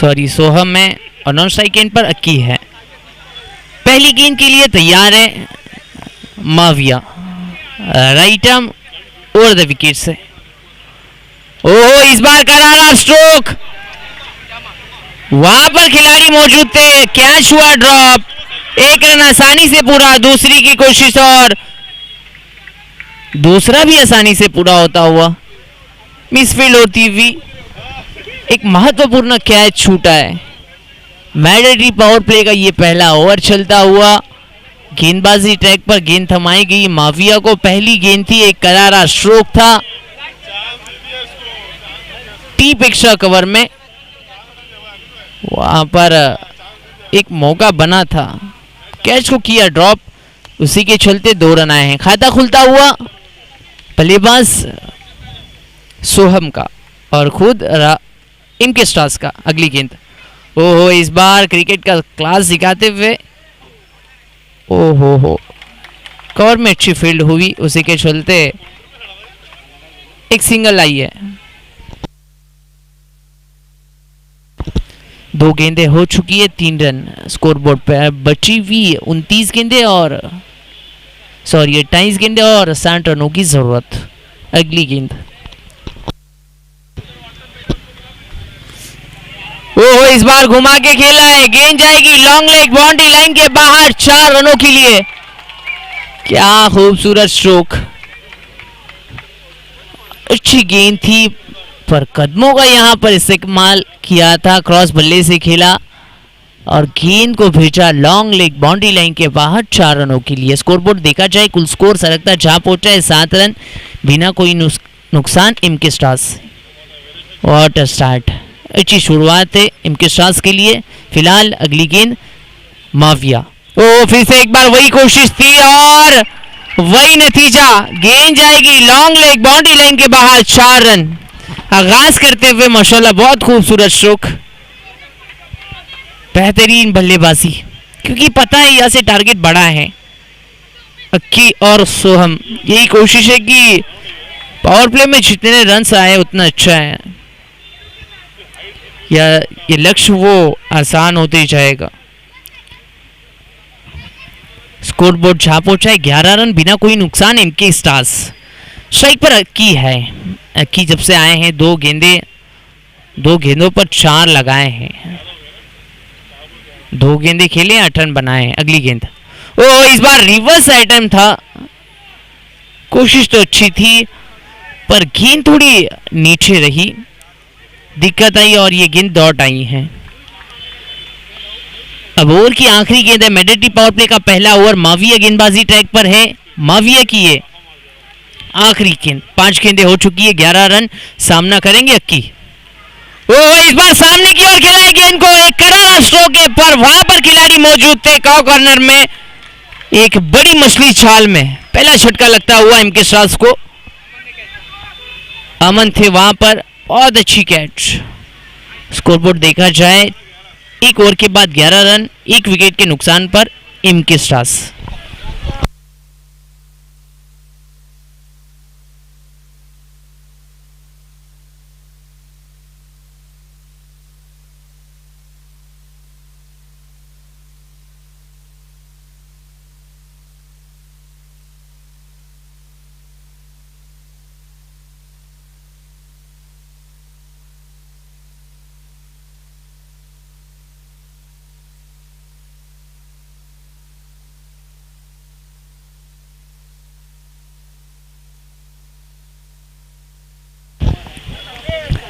सॉरी सोहम है, और नॉन स्ट्राइक एंड पर अक्की है। पहली गेंद के लिए तैयार है Mavia, right arm over the wicket से। ओहो, इस बार करारा स्ट्रोक, वहां पर खिलाड़ी मौजूद थे, कैच हुआ ड्रॉप, एक रन आसानी से पूरा। दूसरी की कोशिश और दूसरा भी आसानी से पूरा होता हुआ, मिसफील्ड होती हुई एक महत्वपूर्ण कैच छूटा है। मैंडेटरी पावर प्ले का ये पहला ओवर चलता हुआ गेंदबाजी ट्रैक पर गेंद थमाई गई माविया को। पहली गेंद थी, एक करारा स्ट्रोक था टीप एक्स्ट्रा कवर में, वहां पर एक मौका बना था, कैच को किया ड्रॉप, उसी के चलते 2 रन आए हैं। खाता खुलता हुआ बल्लेबाज सोहम का और खुद इनके स्टार्स का। अगली गेंद, ओहो, इस बार क्रिकेट का क्लास दिखाते हुए, ओहो कवर में अच्छी फील्ड हुई, उसी के चलते एक सिंगल आई है। 2 गेंदें हो चुकी है, 3 रन स्कोरबोर्ड पे बची हुई 29 गेंदें और 28 गेंदें और 60 रनों की जरूरत। अगली गेंद, ओहो, इस बार घुमा के खेला है, गेंद जाएगी लॉन्ग लेग बाउंड्री लाइन के बाहर 4 रनों के लिए। क्या खूबसूरत स्ट्रोक, अच्छी गेंद थी पर कदमों का यहां पर इस्तेमाल किया था, क्रॉस बल्ले से खेला और गेंद को भेजा लॉन्ग लेग बाउंड्री लाइन के बाहर 4 रनों के लिए। स्कोरबोर्ड देखा जाए, कुल स्कोर सरकता जहां पहुंचा है 7 रन बिना कोई नुकसान इनके स्टार्स। व्हाट अ स्टार्ट, अच्छी शुरुआत है इनके स्टार्स के लिए। फिलहाल अगली गेंद माविया, ओ फिर से एक बार वही कोशिश थी और वही नतीजा, गेंद जाएगी लॉन्ग लेग बाउंड्री लाइन के बाहर 4 रन। आगाज करते हुए माशाल्लाह बहुत खूबसूरत स्ट्रोक, बेहतरीन बल्लेबाजी, क्योंकि पता है यहां से टारगेट बड़ा है। अक्की और सोहम, यही कोशिश है कि पावर प्ले में जितने रन आए उतना अच्छा है, या ये लक्ष्य वो आसान होते ही जाएगा। स्कोरबोर्ड जहां पहुंचा है 11 रन बिना कोई नुकसान इनके स्टार्स। स्ट्राइक पर अक्की है, अक्की जब से आए हैं 2 गेंदों पर 4 लगाए हैं, 2 गेंदें खेले 8 रन बनाए हैं। अगली गेंद, ओ इस बार रिवर्स आइटम था, कोशिश तो अच्छी थी पर गेंद थोड़ी नीचे रही, दिक्कत आई और ये गेंद डॉट आई है। अब ओवर की आखिरी गेंद है, मैंडेटरी पावर प्ले का पहला ओवर माविया गेंदबाजी ट्रैक पर है। माविया की ये आखिरी गेंद, 5 गेंदें हो चुकी है, 11 रन सामना करेंगे अक्की। ओ इस बार सामने की ओर खेला है गेंद को, एक करारा स्ट्रोक है पर वहां पर खिलाड़ी मौजूद थे काउ कॉर्नर में, एक बड़ी मछली छाल में पहला झटका लगता हुआ इनके स्टार्स को। अमन थे वहां पर, बहुत अच्छी कैच। स्कोरबोर्ड देखा जाए, 1 ओवर के बाद 11 रन 1 विकेट के नुकसान पर इनके स्टार्स।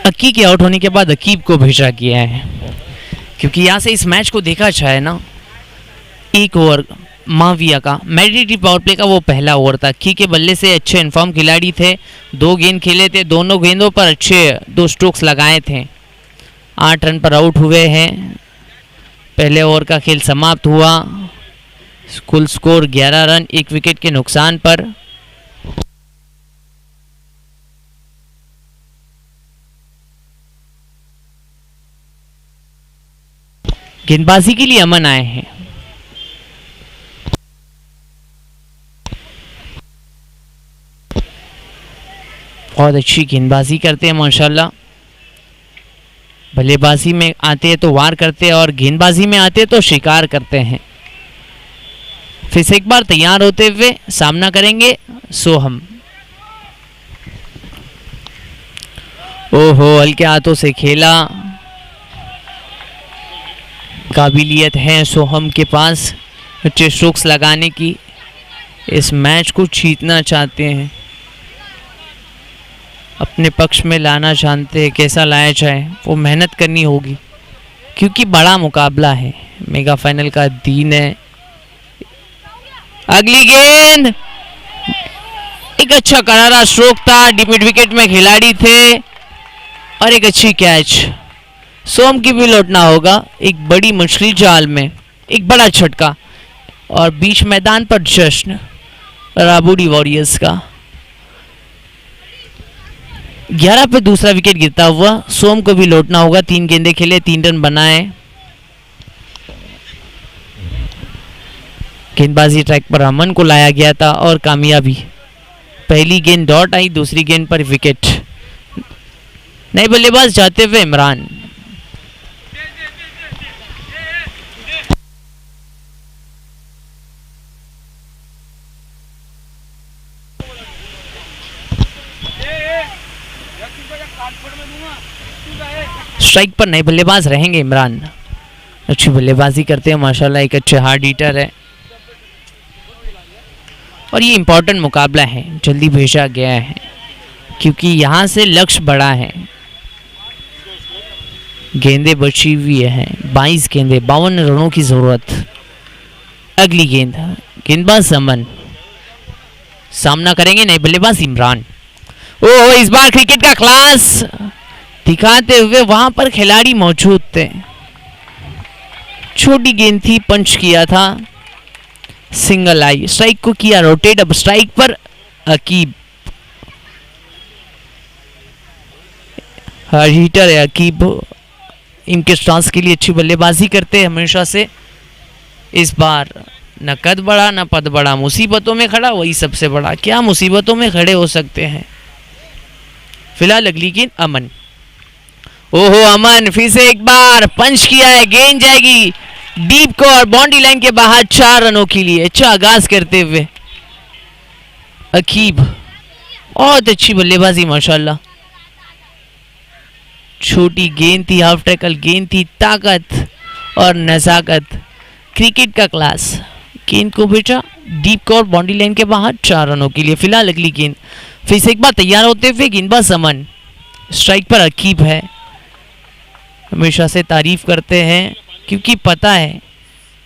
अक्की के आउट होने के बाद अकीब को भेजा गया है, क्योंकि यहाँ से इस मैच को देखा जाए ना, 1 ओवर माविया का मैंडेटरी पावर प्ले का वो पहला ओवर था। अक्की के बल्ले से अच्छे इन्फॉर्म खिलाड़ी थे, 2 गेंद खेले थे, दोनों गेंदों पर अच्छे 2 स्ट्रोक्स लगाए थे, 8 रन पर आउट हुए हैं। पहले ओवर का खेल समाप्त हुआ, कुल स्कोर 11 रन, 1 विकेट के नुकसान पर। गेंदबाजी के लिए अमन आए हैं। बहुत अच्छी गेंदबाजी करते हैं माशाल्लाह। बल्लेबाजी में आते हैं तो वार करते हैं और गेंदबाजी में आते हैं तो शिकार करते हैं। फिर से एक बार तैयार होते हुए सामना करेंगे सोहम। ओहो, हल्के हाथों से खेला। काबिलियत है सोहम के पास अच्छे स्ट्रोक्स लगाने की। इस मैच को जीतना चाहते हैं, अपने पक्ष में लाना जानते हैं। कैसा लाया जाए वो मेहनत करनी होगी क्योंकि बड़ा मुकाबला है, मेगा फाइनल का दिन है। अगली गेंद, एक अच्छा करारा स्ट्रोक था, डीप मिड विकेट में खिलाड़ी थे और एक अच्छी कैच। सोम की भी लौटना होगा। एक बड़ी मछली जाल में एक बड़ा झटका और बीच मैदान पर जश्न राबुडी वॉरियर्स का। 11 पे दूसरा विकेट गिरता हुआ सोम को भी लौटना होगा। 3 गेंदे खेले, 3 रन बनाए। गेंदबाजी ट्रैक पर अमन को लाया गया था और कामयाबी। पहली गेंद डॉट आई, दूसरी गेंद पर विकेट। नए बल्लेबाज जाते हुए इमरान। स्ट्राइक पर नए बल्लेबाज रहेंगे इमरान। अच्छी बल्लेबाजी करते हैं माशाल्लाह, एक अच्छे हार्ड हिटर है और ये इंपॉर्टेंट मुकाबला है, जल्दी भेजा गया है क्योंकि यहाँ से लक्ष्य बड़ा है। गेंदें बची हुई है, 22 गेंदें, 52 रनों की जरूरत। अगली गेंद, गेंदबाज अमन, सामना करेंगे नए बल्लेबाज इमरान। ओह, इस बार क्रिकेट का क्लास दिखाते हुए वहां पर खिलाड़ी मौजूद थे। छोटी गेंद थी, पंच किया था, सिंगल आई। स्ट्राइक को किया रोटेट। अब स्ट्राइक पर अकीब, हिटर है अकीब। इनके स्टांस के लिए अच्छी बल्लेबाजी करते हैं हमेशा से। इस बार न कद बड़ा न पद बड़ा, मुसीबतों में खड़ा, वही सबसे बड़ा। क्या मुसीबतों में खड़े हो सकते हैं। फिलहाल अगली गेंद अमन। ओहो, अमन फिर से एक बार पंच किया है, गेंद जाएगी डीप को और बाउंड्री लाइन के बाहर 4 रनों के लिए। अच्छा आगाज करते हुए अकीब, बहुत अच्छी बल्लेबाजी माशाल्लाह। छोटी गेंद थी, हाफ टैकल गेंद थी, ताकत और नजाकत, क्रिकेट का क्लास। गेंद को भेजा डीप को और बाउंड्री लाइन के बाहर 4 रनों के लिए। फिलहाल अगली गेंद, फिर से एक बार तैयार होते हुए गेंदबाज अमन। स्ट्राइक पर अकीब है, हमेशा से तारीफ करते हैं क्योंकि पता है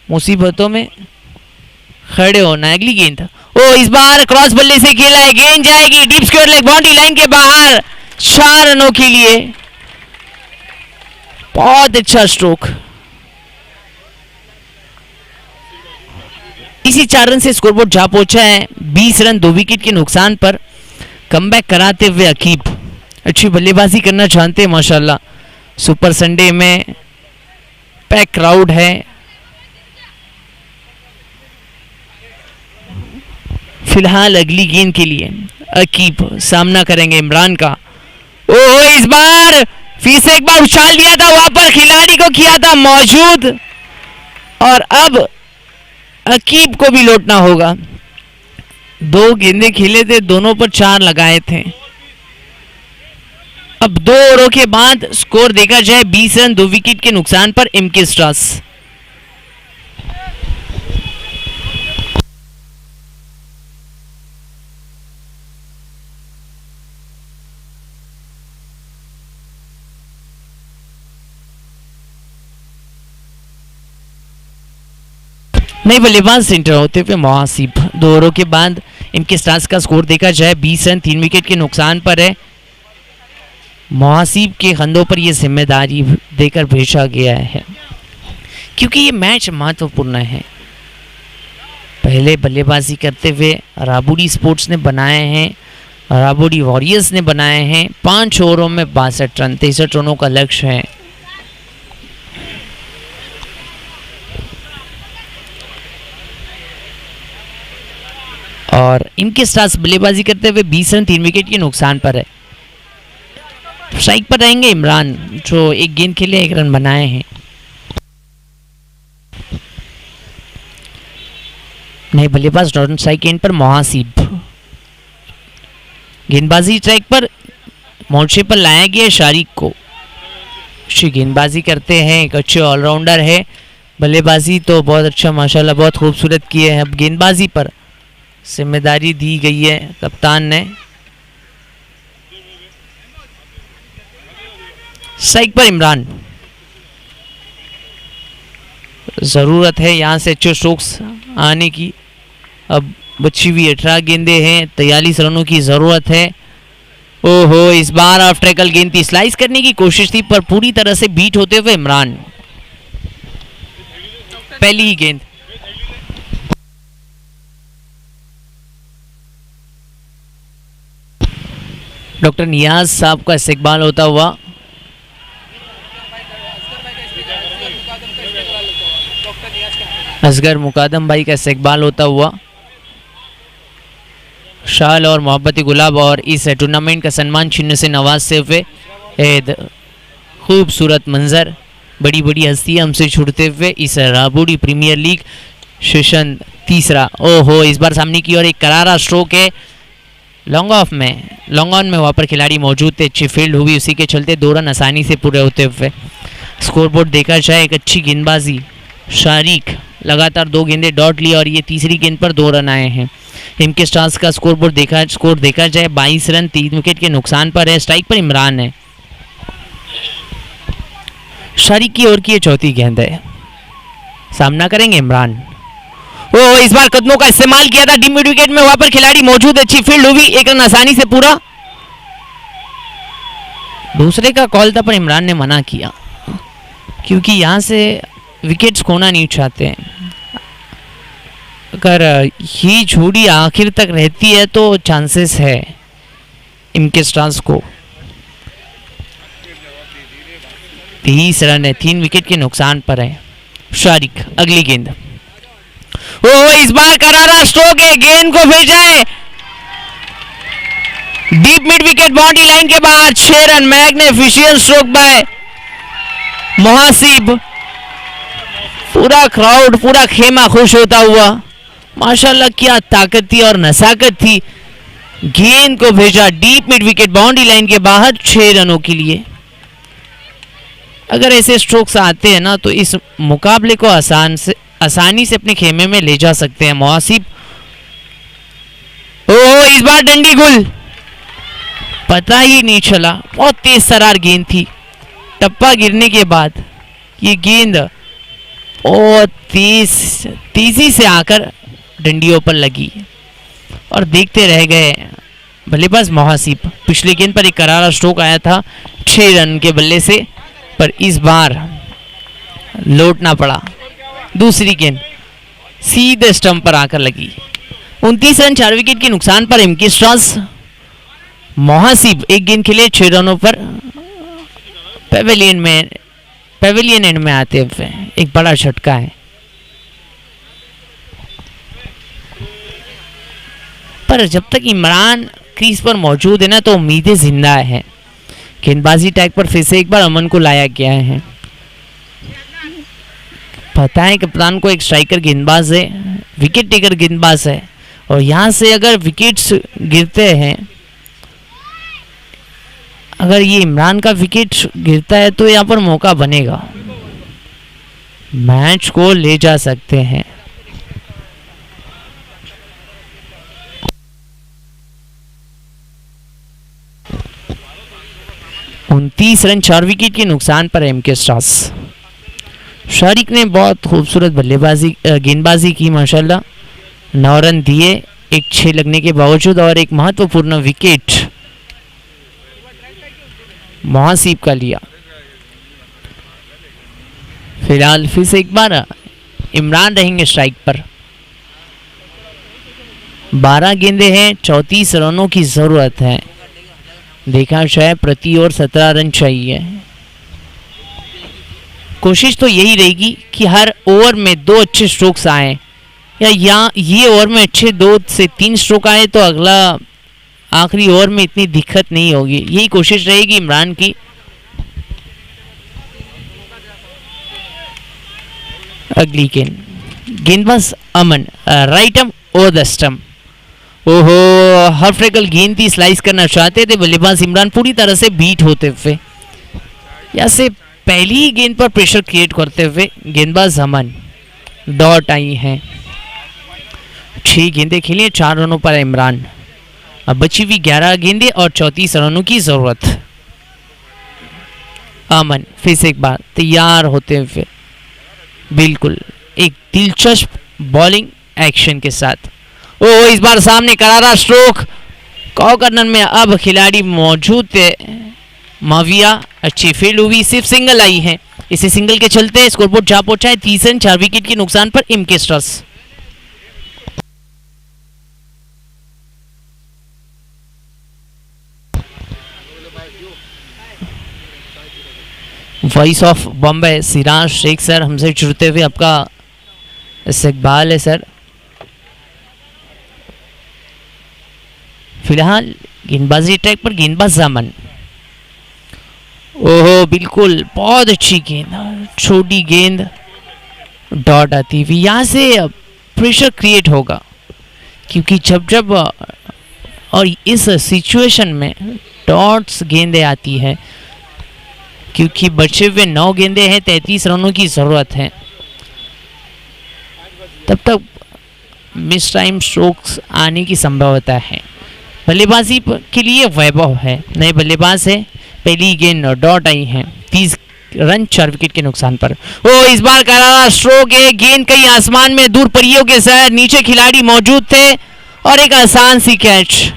मुसीबतों में खड़े होना है। अगली गेंद, ओ इस बार क्रॉस बल्ले से खेला है, गेंद जाएगी deep square leg boundary line के बाहर 4 रनों के लिए। बहुत अच्छा स्ट्रोक। इसी 4 रन से स्कोरबोर्ड जा पहुंचा है 20 रन 2 विकेट के नुकसान पर। कमबैक कराते हुए अकीब अच्छी बल्लेबाजी करना जानते हैं माशाल्लाह। सुपर संडे में पैक क्राउड है। फिलहाल अगली गेंद के लिए अकीब सामना करेंगे इमरान का। ओह, इस बार फिर से एक बार उछाल दिया था, वहां पर खिलाड़ी को किया था मौजूद और अब अकीब को भी लौटना होगा। 2 गेंदें खेले थे, दोनों पर 4 लगाए थे। अब 2 ओवरों के बाद स्कोर देखा जाए 20 रन 2 विकेट के नुकसान पर एमके स्टार्स। नए बल्लेबाज सेंटर होते हुए मुहासिब। 2 ओवरों के बाद इनके स्टार्स का स्कोर देखा जाए 20 रन 3 विकेट के नुकसान पर है। मुहासिब के कंधों पर यह जिम्मेदारी देकर भेजा गया है क्योंकि ये मैच महत्वपूर्ण है। पहले बल्लेबाजी करते हुए राबुडी स्पोर्ट्स ने बनाए हैं, राबुडी वॉरियर्स ने बनाए हैं 5 ओवरों में 62 रन, 63 रनों का लक्ष्य है। और इनके स्टार्स बल्लेबाजी करते हुए 20 रन 3 विकेट के नुकसान पर है। स्ट्राइक पर रहेंगे इमरान, जो एक गेंद खेले 1 रन बनाए हैं। नए बल्लेबाज नॉर्दर्न स्ट्राइक एंड पर मोहासिब। गेंदबाजी ट्रैक पर मोर्चे पर लाया गया शारिक को। अच्छी गेंदबाजी करते हैं, एक अच्छे ऑलराउंडर है। बल्लेबाजी तो बहुत अच्छा माशाल्लाह बहुत खूबसूरत किए हैं। अब गेंदबाजी पर जिम्मेदारी दी गई है कप्तान ने। स्ट्राइक पर इमरान, जरूरत है यहां से अच्छे स्ट्रोक्स आने की। अब बची हुई 18 गेंदे हैं, 43 रनों की जरूरत है। ओहो, इस बार ऑफ ट्रैकल गेंद थी, स्लाइस करने की कोशिश थी पर पूरी तरह से बीट होते हुए इमरान। पहली ही गेंद। डॉक्टर नियाज साहब का इस्तेकबाल होता हुआ। असगर मुकादम भाई का इस्तेकबाल होता हुआ। शाल और मोहब्बती गुलाब और इस टूर्नामेंट का सम्मान चिन्ह से नवाजते हुए खूबसूरत मंजर, बड़ी बड़ी हस्तियां हमसे छुड़ते हुए इस राबुडी प्रीमियर लीग सेशन तीसरा। ओहो, इस बार सामने की ओर एक करारा स्ट्रोक है। लॉन्ग ऑन में वहाँ पर खिलाड़ी मौजूद थे, अच्छी फील्ड हुई, उसी के चलते 2 रन आसानी से पूरे होते हुए। स्कोरबोर्ड देखा जाए, एक अच्छी गेंदबाजी शारिक, लगातार 2 गेंदें डॉट ली और ये तीसरी गेंद पर 2 रन आए हैं। इनके स्टार्स का स्कोर देखा जाए 22 रन 3 विकेट के नुकसान पर है। स्ट्राइक पर इमरान है। शारिक की ओर की ये चौथी गेंद है, सामना करेंगे इमरान। ओ, इस बार कदमों का इस्तेमाल किया था, डीप मिड विकेट में वहां पर खिलाड़ी मौजूद, अच्छी फील्ड हुई, 1 रन आसानी से पूरा। दूसरे का कॉल था पर इमरान ने मना किया क्योंकि यहां से विकेट्स खोना नहीं चाहते हैं। अगर ये जोड़ी आखिर तक रहती है तो चांसेस है इनके स्टार्स को। 30 रन है, 3 विकेट के नुकसान पर है। शारिक, अगली गेंद। ओ, इस बार करारा स्ट्रोक है, गेंद को भेजा है deep mid wicket boundary line के बाहर। 6 रन, मैग्निफिशिएंट स्ट्रोक बाय मोहासिब। पूरा क्राउड, पूरा खेमा खुश होता हुआ। माशाल्लाह क्या ताकत थी और नसाकत थी। गेंद को भेजा deep mid wicket boundary line के बाहर 6 रनों के लिए। अगर ऐसे स्ट्रोक्स आते हैं ना तो इस मुकाबले को आसानी से अपने खेमे में ले जा सकते हैं मोहासिब। ओह, इस बार डंडी गुल, पता ही नहीं चला, बहुत तेज सरार गेंद थी। टप्पा गिरने के बाद ये गेंद और तेजी से आकर डंडियों पर लगी और देखते रह गए बल्लेबाज मोहासिब। पिछली गेंद पर एक करारा स्ट्रोक आया था 6 रन के बल्ले से, पर इस बार लौटना पड़ा। दूसरी गेंद सीधे स्टंप पर आकर लगी। 29 रन 4 विकेट के नुकसान पर इनके स्टार्स। मोहासिब एक गेंद खेले 6 रनों पर। पेविलियन एंड में आते हुए एक बड़ा झटका है, पर जब तक इमरान क्रीज पर मौजूद है ना तो उम्मीदें जिंदा है। गेंदबाजी टैग पर फिर से एक बार अमन को लाया गया है। पता है कप्तान को एक स्ट्राइकर गेंदबाज है, विकेट टेकर गेंदबाज है, और यहाँ से अगर विकेट्स गिरते हैं, अगर ये इमरान का विकेट गिरता है तो यहाँ पर मौका बनेगा, मैच को ले जा सकते हैं। उनतीस रन 4 विकेट के नुकसान पर एमके स्टार्स। शारिक ने बहुत खूबसूरत गेंदबाजी की माशाल्लाह। 9 रन दिए, एक 6 लगने के बावजूद, और एक महत्वपूर्ण विकेट मोहासिब का लिया। फिलहाल फिर से एक बार इमरान रहेंगे स्ट्राइक पर। 12 गेंदे हैं, 34 रनों की जरूरत है। देखा जाए प्रति ओवर 17 रन चाहिए। कोशिश तो यही रहेगी कि हर ओवर में 2 अच्छे स्ट्रोक्स आए, या ये ओवर में अच्छे 2 से 3 स्ट्रोक आए तो अगला आखिरी ओवर में इतनी दिक्कत नहीं होगी। यही कोशिश रहेगी इमरान की। अगली गेंदबाज Aman, right arm over the stump. ओहो, हाफ रेकल गेंद थी, स्लाइस करना चाहते थे बल्लेबाज इमरान, पूरी तरह से बीट होते हुए। यहाँ से पहली गेंद पर प्रेशर क्रिएट करते हुए गेंदबाज अमन डॉट आई हैं। 6 गेंदें खेली, 4 रनों पर इमरान। अब बची हुई 11 गेंदें और 34 रनों की जरूरत। अमन फिर से एक बार तैयार होते हुए, बिल्कुल एक दिलचस्प बॉलिंग एक्शन के साथ। ओ, इस बार सामने करारा स्ट्रोक कॉर्नर में। अब खिलाड़ी मौजूद थे, माविया अच्छी फील्ड हुई, सिर्फ सिंगल आई है। इसे सिंगल के चलते स्कोरबोर्ड जा पहुंचा है 30 रन, 4 विकेट के नुकसान पर MK Stars. Voice of Bombay Siraj Shaikh sir हमसे जुड़ते हुए आपका इस्तकबाल है सर। फिलहाल गेंदबाजी ट्रैक पर गेंदबाज अमन। ओहो, बिल्कुल बहुत अच्छी गेंद, छोटी गेंद डॉट आती हुई। यहाँ से प्रेशर क्रिएट होगा, क्योंकि जब और इस सिचुएशन में डॉट्स गेंदें आती है, क्योंकि बचे हुए 9 गेंदे हैं, 33 रनों की जरूरत है। तब तक मिस टाइम स्ट्रोक्स आने की संभावना है। बल्लेबाजी के लिए वैभव है, नए बल्लेबाज है। पहली गेंद डॉट आई है, 30 रन 4 विकेट के नुकसान पर। ओ, इस बार करारा स्ट्रोक है, गेंद कहीं आसमान में दूर परियों के साथ, नीचे खिलाड़ी मौजूद थे और एक आसान सी कैच।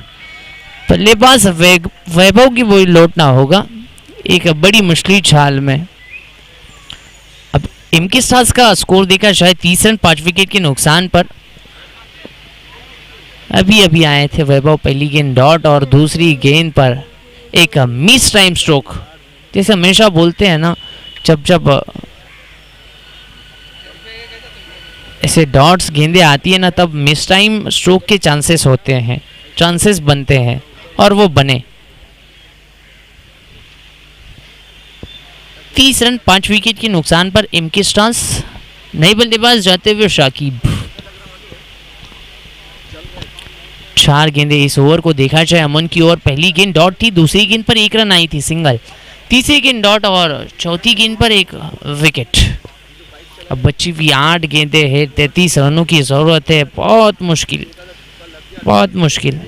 बल्लेबाज वैभव की वो लौटना होगा एक बड़ी मुश्किल चाल में। अब एमके स्टार्स का स्कोर देखा शायद 30 रन 5 विकेट के नुकसान पर। अभी आए थे वैभव, पहली गेंद डॉट और दूसरी गेंद पर एक मिस टाइम स्ट्रोक। जैसे हमेशा बोलते हैं ना, जब ऐसे डॉट्स गेंदें आती है ना, तब मिस टाइम स्ट्रोक के चांसेस होते हैं, चांसेस बनते हैं और वो बने। 30 रन 5 विकेट के नुकसान पर एमके स्टार्स। नए बल्लेबाज जाते हुए शाकिब। 4 गेंदें इस ओवर को देखा जाए अमन की ओर। पहली गेंद डॉट थी, दूसरी गेंद पर 1 रन आई थी सिंगल, तीसरी गेंद डॉट और चौथी गेंद पर 1 विकेट। अब बची हुई 8 गेंदें हैं, 33 रनों की जरूरत है। बहुत मुश्किल, बहुत मुश्किल,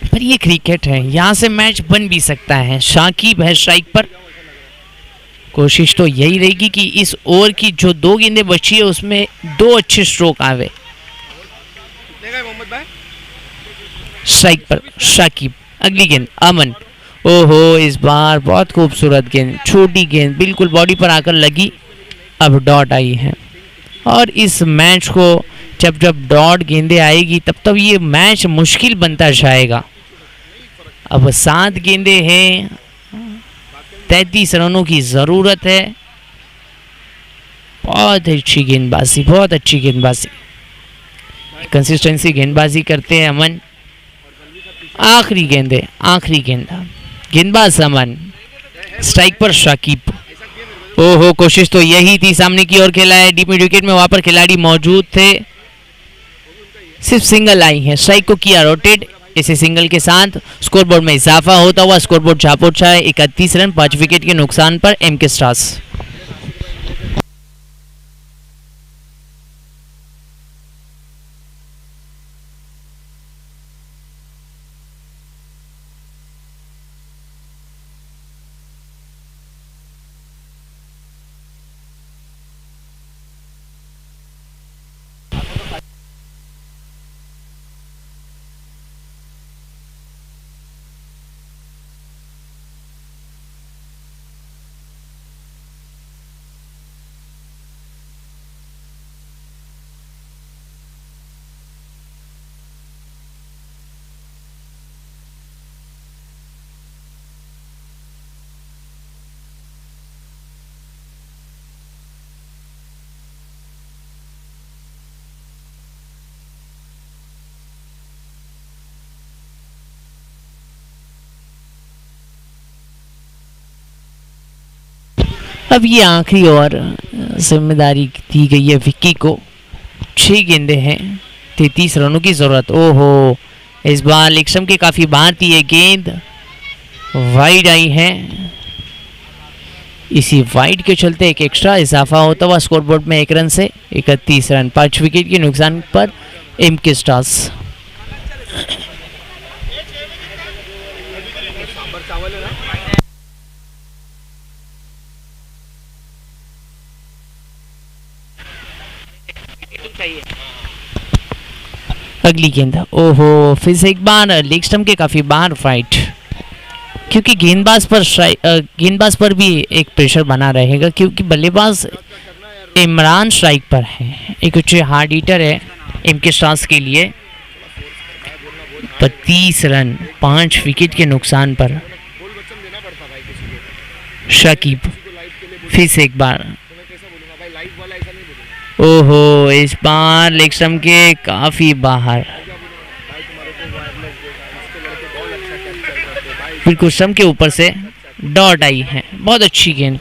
पर ये क्रिकेट है, यहाँ से मैच बन भी सकता है। शाकिब है स्ट्राइक पर। कोशिश तो यही रहेगी कि इस ओवर की जो 2 गेंदें बची है उसमें 2 अच्छे स्ट्रोक आवे। स्ट्राइक पर शाकिब। अगली गेंद अमन। ओहो, इस बार बहुत खूबसूरत गेंद, छोटी गेंद बिल्कुल बॉडी पर आकर लगी। अब डॉट आई है और इस मैच को जब डॉट गेंदें आएगी तब ये मैच मुश्किल बनता जाएगा। अब 7 गेंदें हैं, 33 रनों की ज़रूरत है। बहुत अच्छी गेंदबाजी, बहुत अच्छी गेंदबाजी, कंसिस्टेंसी गेंदबाजी करते हैं अमन। आखिरी गेंद, आखिरी गेंदबाज अमन। स्ट्राइक पर शाकिब। ओहो, कोशिश तो यही थी, सामने की ओर खेला है, डीप मिड विकेट में वहां पर खिलाड़ी मौजूद थे, सिर्फ सिंगल आई है। स्ट्राइक को किया रोटेट, इसे सिंगल के साथ स्कोरबोर्ड में इजाफा होता हुआ स्कोरबोर्ड जा पहुंचा है 31 रन 5 विकेट के नुकसान पर एमके स्टार्स। अब ये आखिरी और जिम्मेदारी दी गई है विक्की को। 6 गेंदे हैं, 33 रनों की जरूरत। ओहो, इस बार लेक्सम के काफी बाहर थी ये गेंद, वाइड आई है। इसी वाइड के चलते एक एक्स्ट्रा इजाफा होता हुआ स्कोरबोर्ड में 1 रन से 31 रन। 5 विकेट के नुकसान पर एमके स्टार्स। अगली गेंद, ओहो, फिर से एक बार लेग स्टंप के काफी बाहर फाइट, क्योंकि गेंदबाज पर भी एक प्रेशर बना रहेगा, क्योंकि बल्लेबाज इमरान स्ट्राइक पर है। एक अच्छे हार्ड हिटर है एमके स्टार्स के लिए। 32 रन 5 विकेट के नुकसान पर शकीब फिर से एक बार। ओहो, इस बार लेग स्टंप के काफी बाहर, बिल्कुल स्टंप के ऊपर से डॉट आई है। बहुत अच्छी गेंद,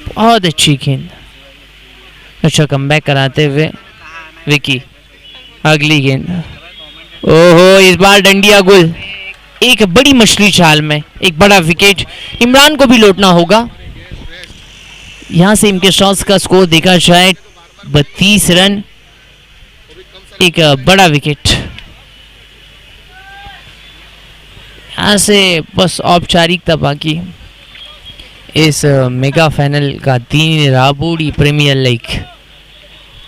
बहुत अच्छी गेंद। अच्छा कमबैक कराते हुए विकी। अगली गेंद, ओहो, इस बार डंडिया गुल, एक बड़ी मछली चाल में एक बड़ा विकेट। इमरान को भी लौटना होगा। यहां से इनके शॉट्स का स्कोर देखा जाए 32 रन, एक बड़ा विकेट। यहां से बस औपचारिकता बाकी इस मेगा फाइनल का दिन। राबोडी प्रीमियर लीग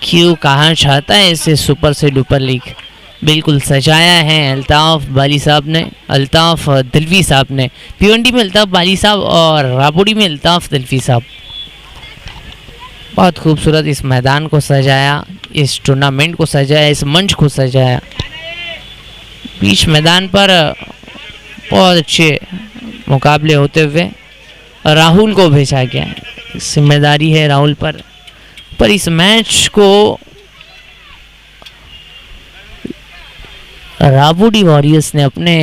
क्यों कहा चाहता है इसे सुपर से डुपर लीग, बिल्कुल सजाया है अल्ताफ बाली साहब ने, अल्ताफ दिलवी साहब ने। भिवंडी में अल्ताफ बाली साहब और राबोडी में अल्ताफ दिलवी साहब। बहुत खूबसूरत इस मैदान को सजाया, इस टूर्नामेंट को सजाया, इस मंच को सजाया। बीच मैदान पर बहुत अच्छे मुकाबले होते हुए राहुल को भेजा गया है, जिम्मेदारी है राहुल पर इस मैच को राबोडी वॉरियर्स ने अपने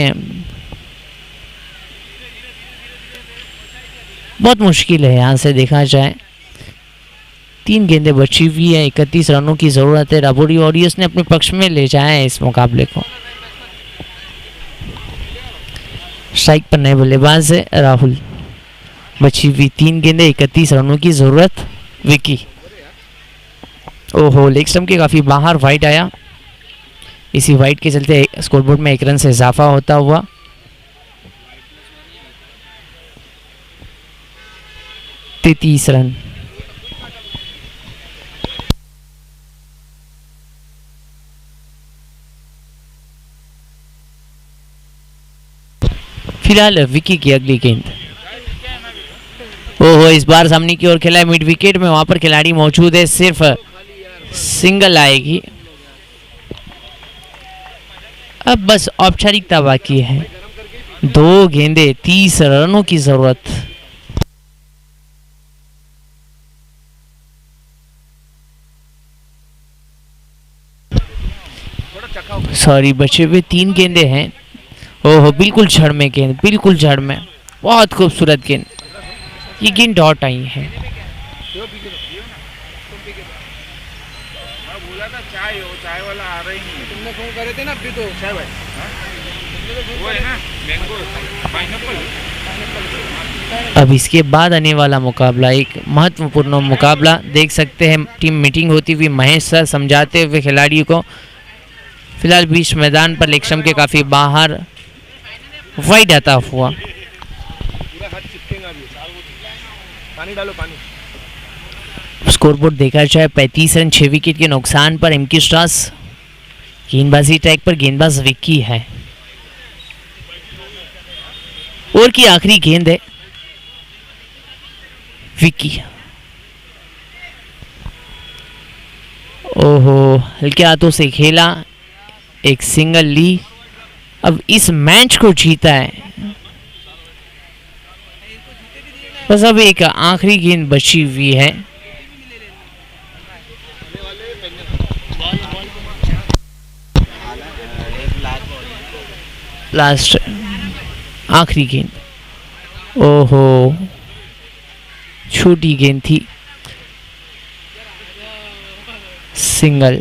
बहुत मुश्किल है। यहाँ से देखा जाए 3 गेंदें बची हुई है, 31 रनों की जरूरत है। राबोडी वॉरियर्स ने अपने पक्ष में ले जाया है इस मुकाबले को। स्ट्राइक पर नए बल्लेबाज है राहुल। बची हुई 3 गेंदें, 31 रनों की जरूरत। विकी, ओहो, लेग स्टंप के काफी बाहर वाइड आया। इसी वाइड के चलते स्कोरबोर्ड में 1 रन से इजाफा होता हुआ 33 रन। फिलहाल विकी की अगली गेंद, ओहो, इस बार सामने की ओर खेला है मिड विकेट में, वहां पर खिलाड़ी मौजूद है, सिर्फ सिंगल आएगी। अब बस औपचारिकता बाकी है। 2 गेंदें, 30 रनों की जरूरत। सॉरी, बचे हुए 3 गेंदें हैं। ओहो, बिल्कुल जड़ में गेंद, बिल्कुल जड़ में, बहुत खूबसूरत गेंद। ये गेंद डॉट आई है। चाय वाला आ रही नहीं, तुमने फोन करे थे ना अभी तो। चाय भाई, वो है ना मैंगो पाइनएप्पल। अब इसके बाद आने वाला मुकाबला एक महत्वपूर्ण मुकाबला देख सकते हैं। टीम मीटिंग होती हुई महेश सर समझाते हुए खिलाड़ियों को। फिलहाल बीच मैदान पर लेग स्टंप के काफी बाहर वाइड आता हुआ। पानी डालो, पानी। स्कोरबोर्ड देखा जाए 35 रन 6 विकेट के नुकसान पर एमके स्टार्स। गेंदबाजी ट्रैक पर गेंदबाज विक्की है। ओवर की आखिरी गेंद है विक्की। ओहो, हल्के हाथों से खेला, एक सिंगल ली। अब इस मैच को जीता है। बस अब एक आखिरी गेंद बची हुई है। लास्ट आखिरी गेंद, ओहो छोटी गेंद थी, सिंगल।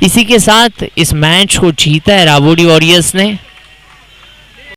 इसी के साथ इस मैच को जीता है रावोडी वॉरियर्स ने।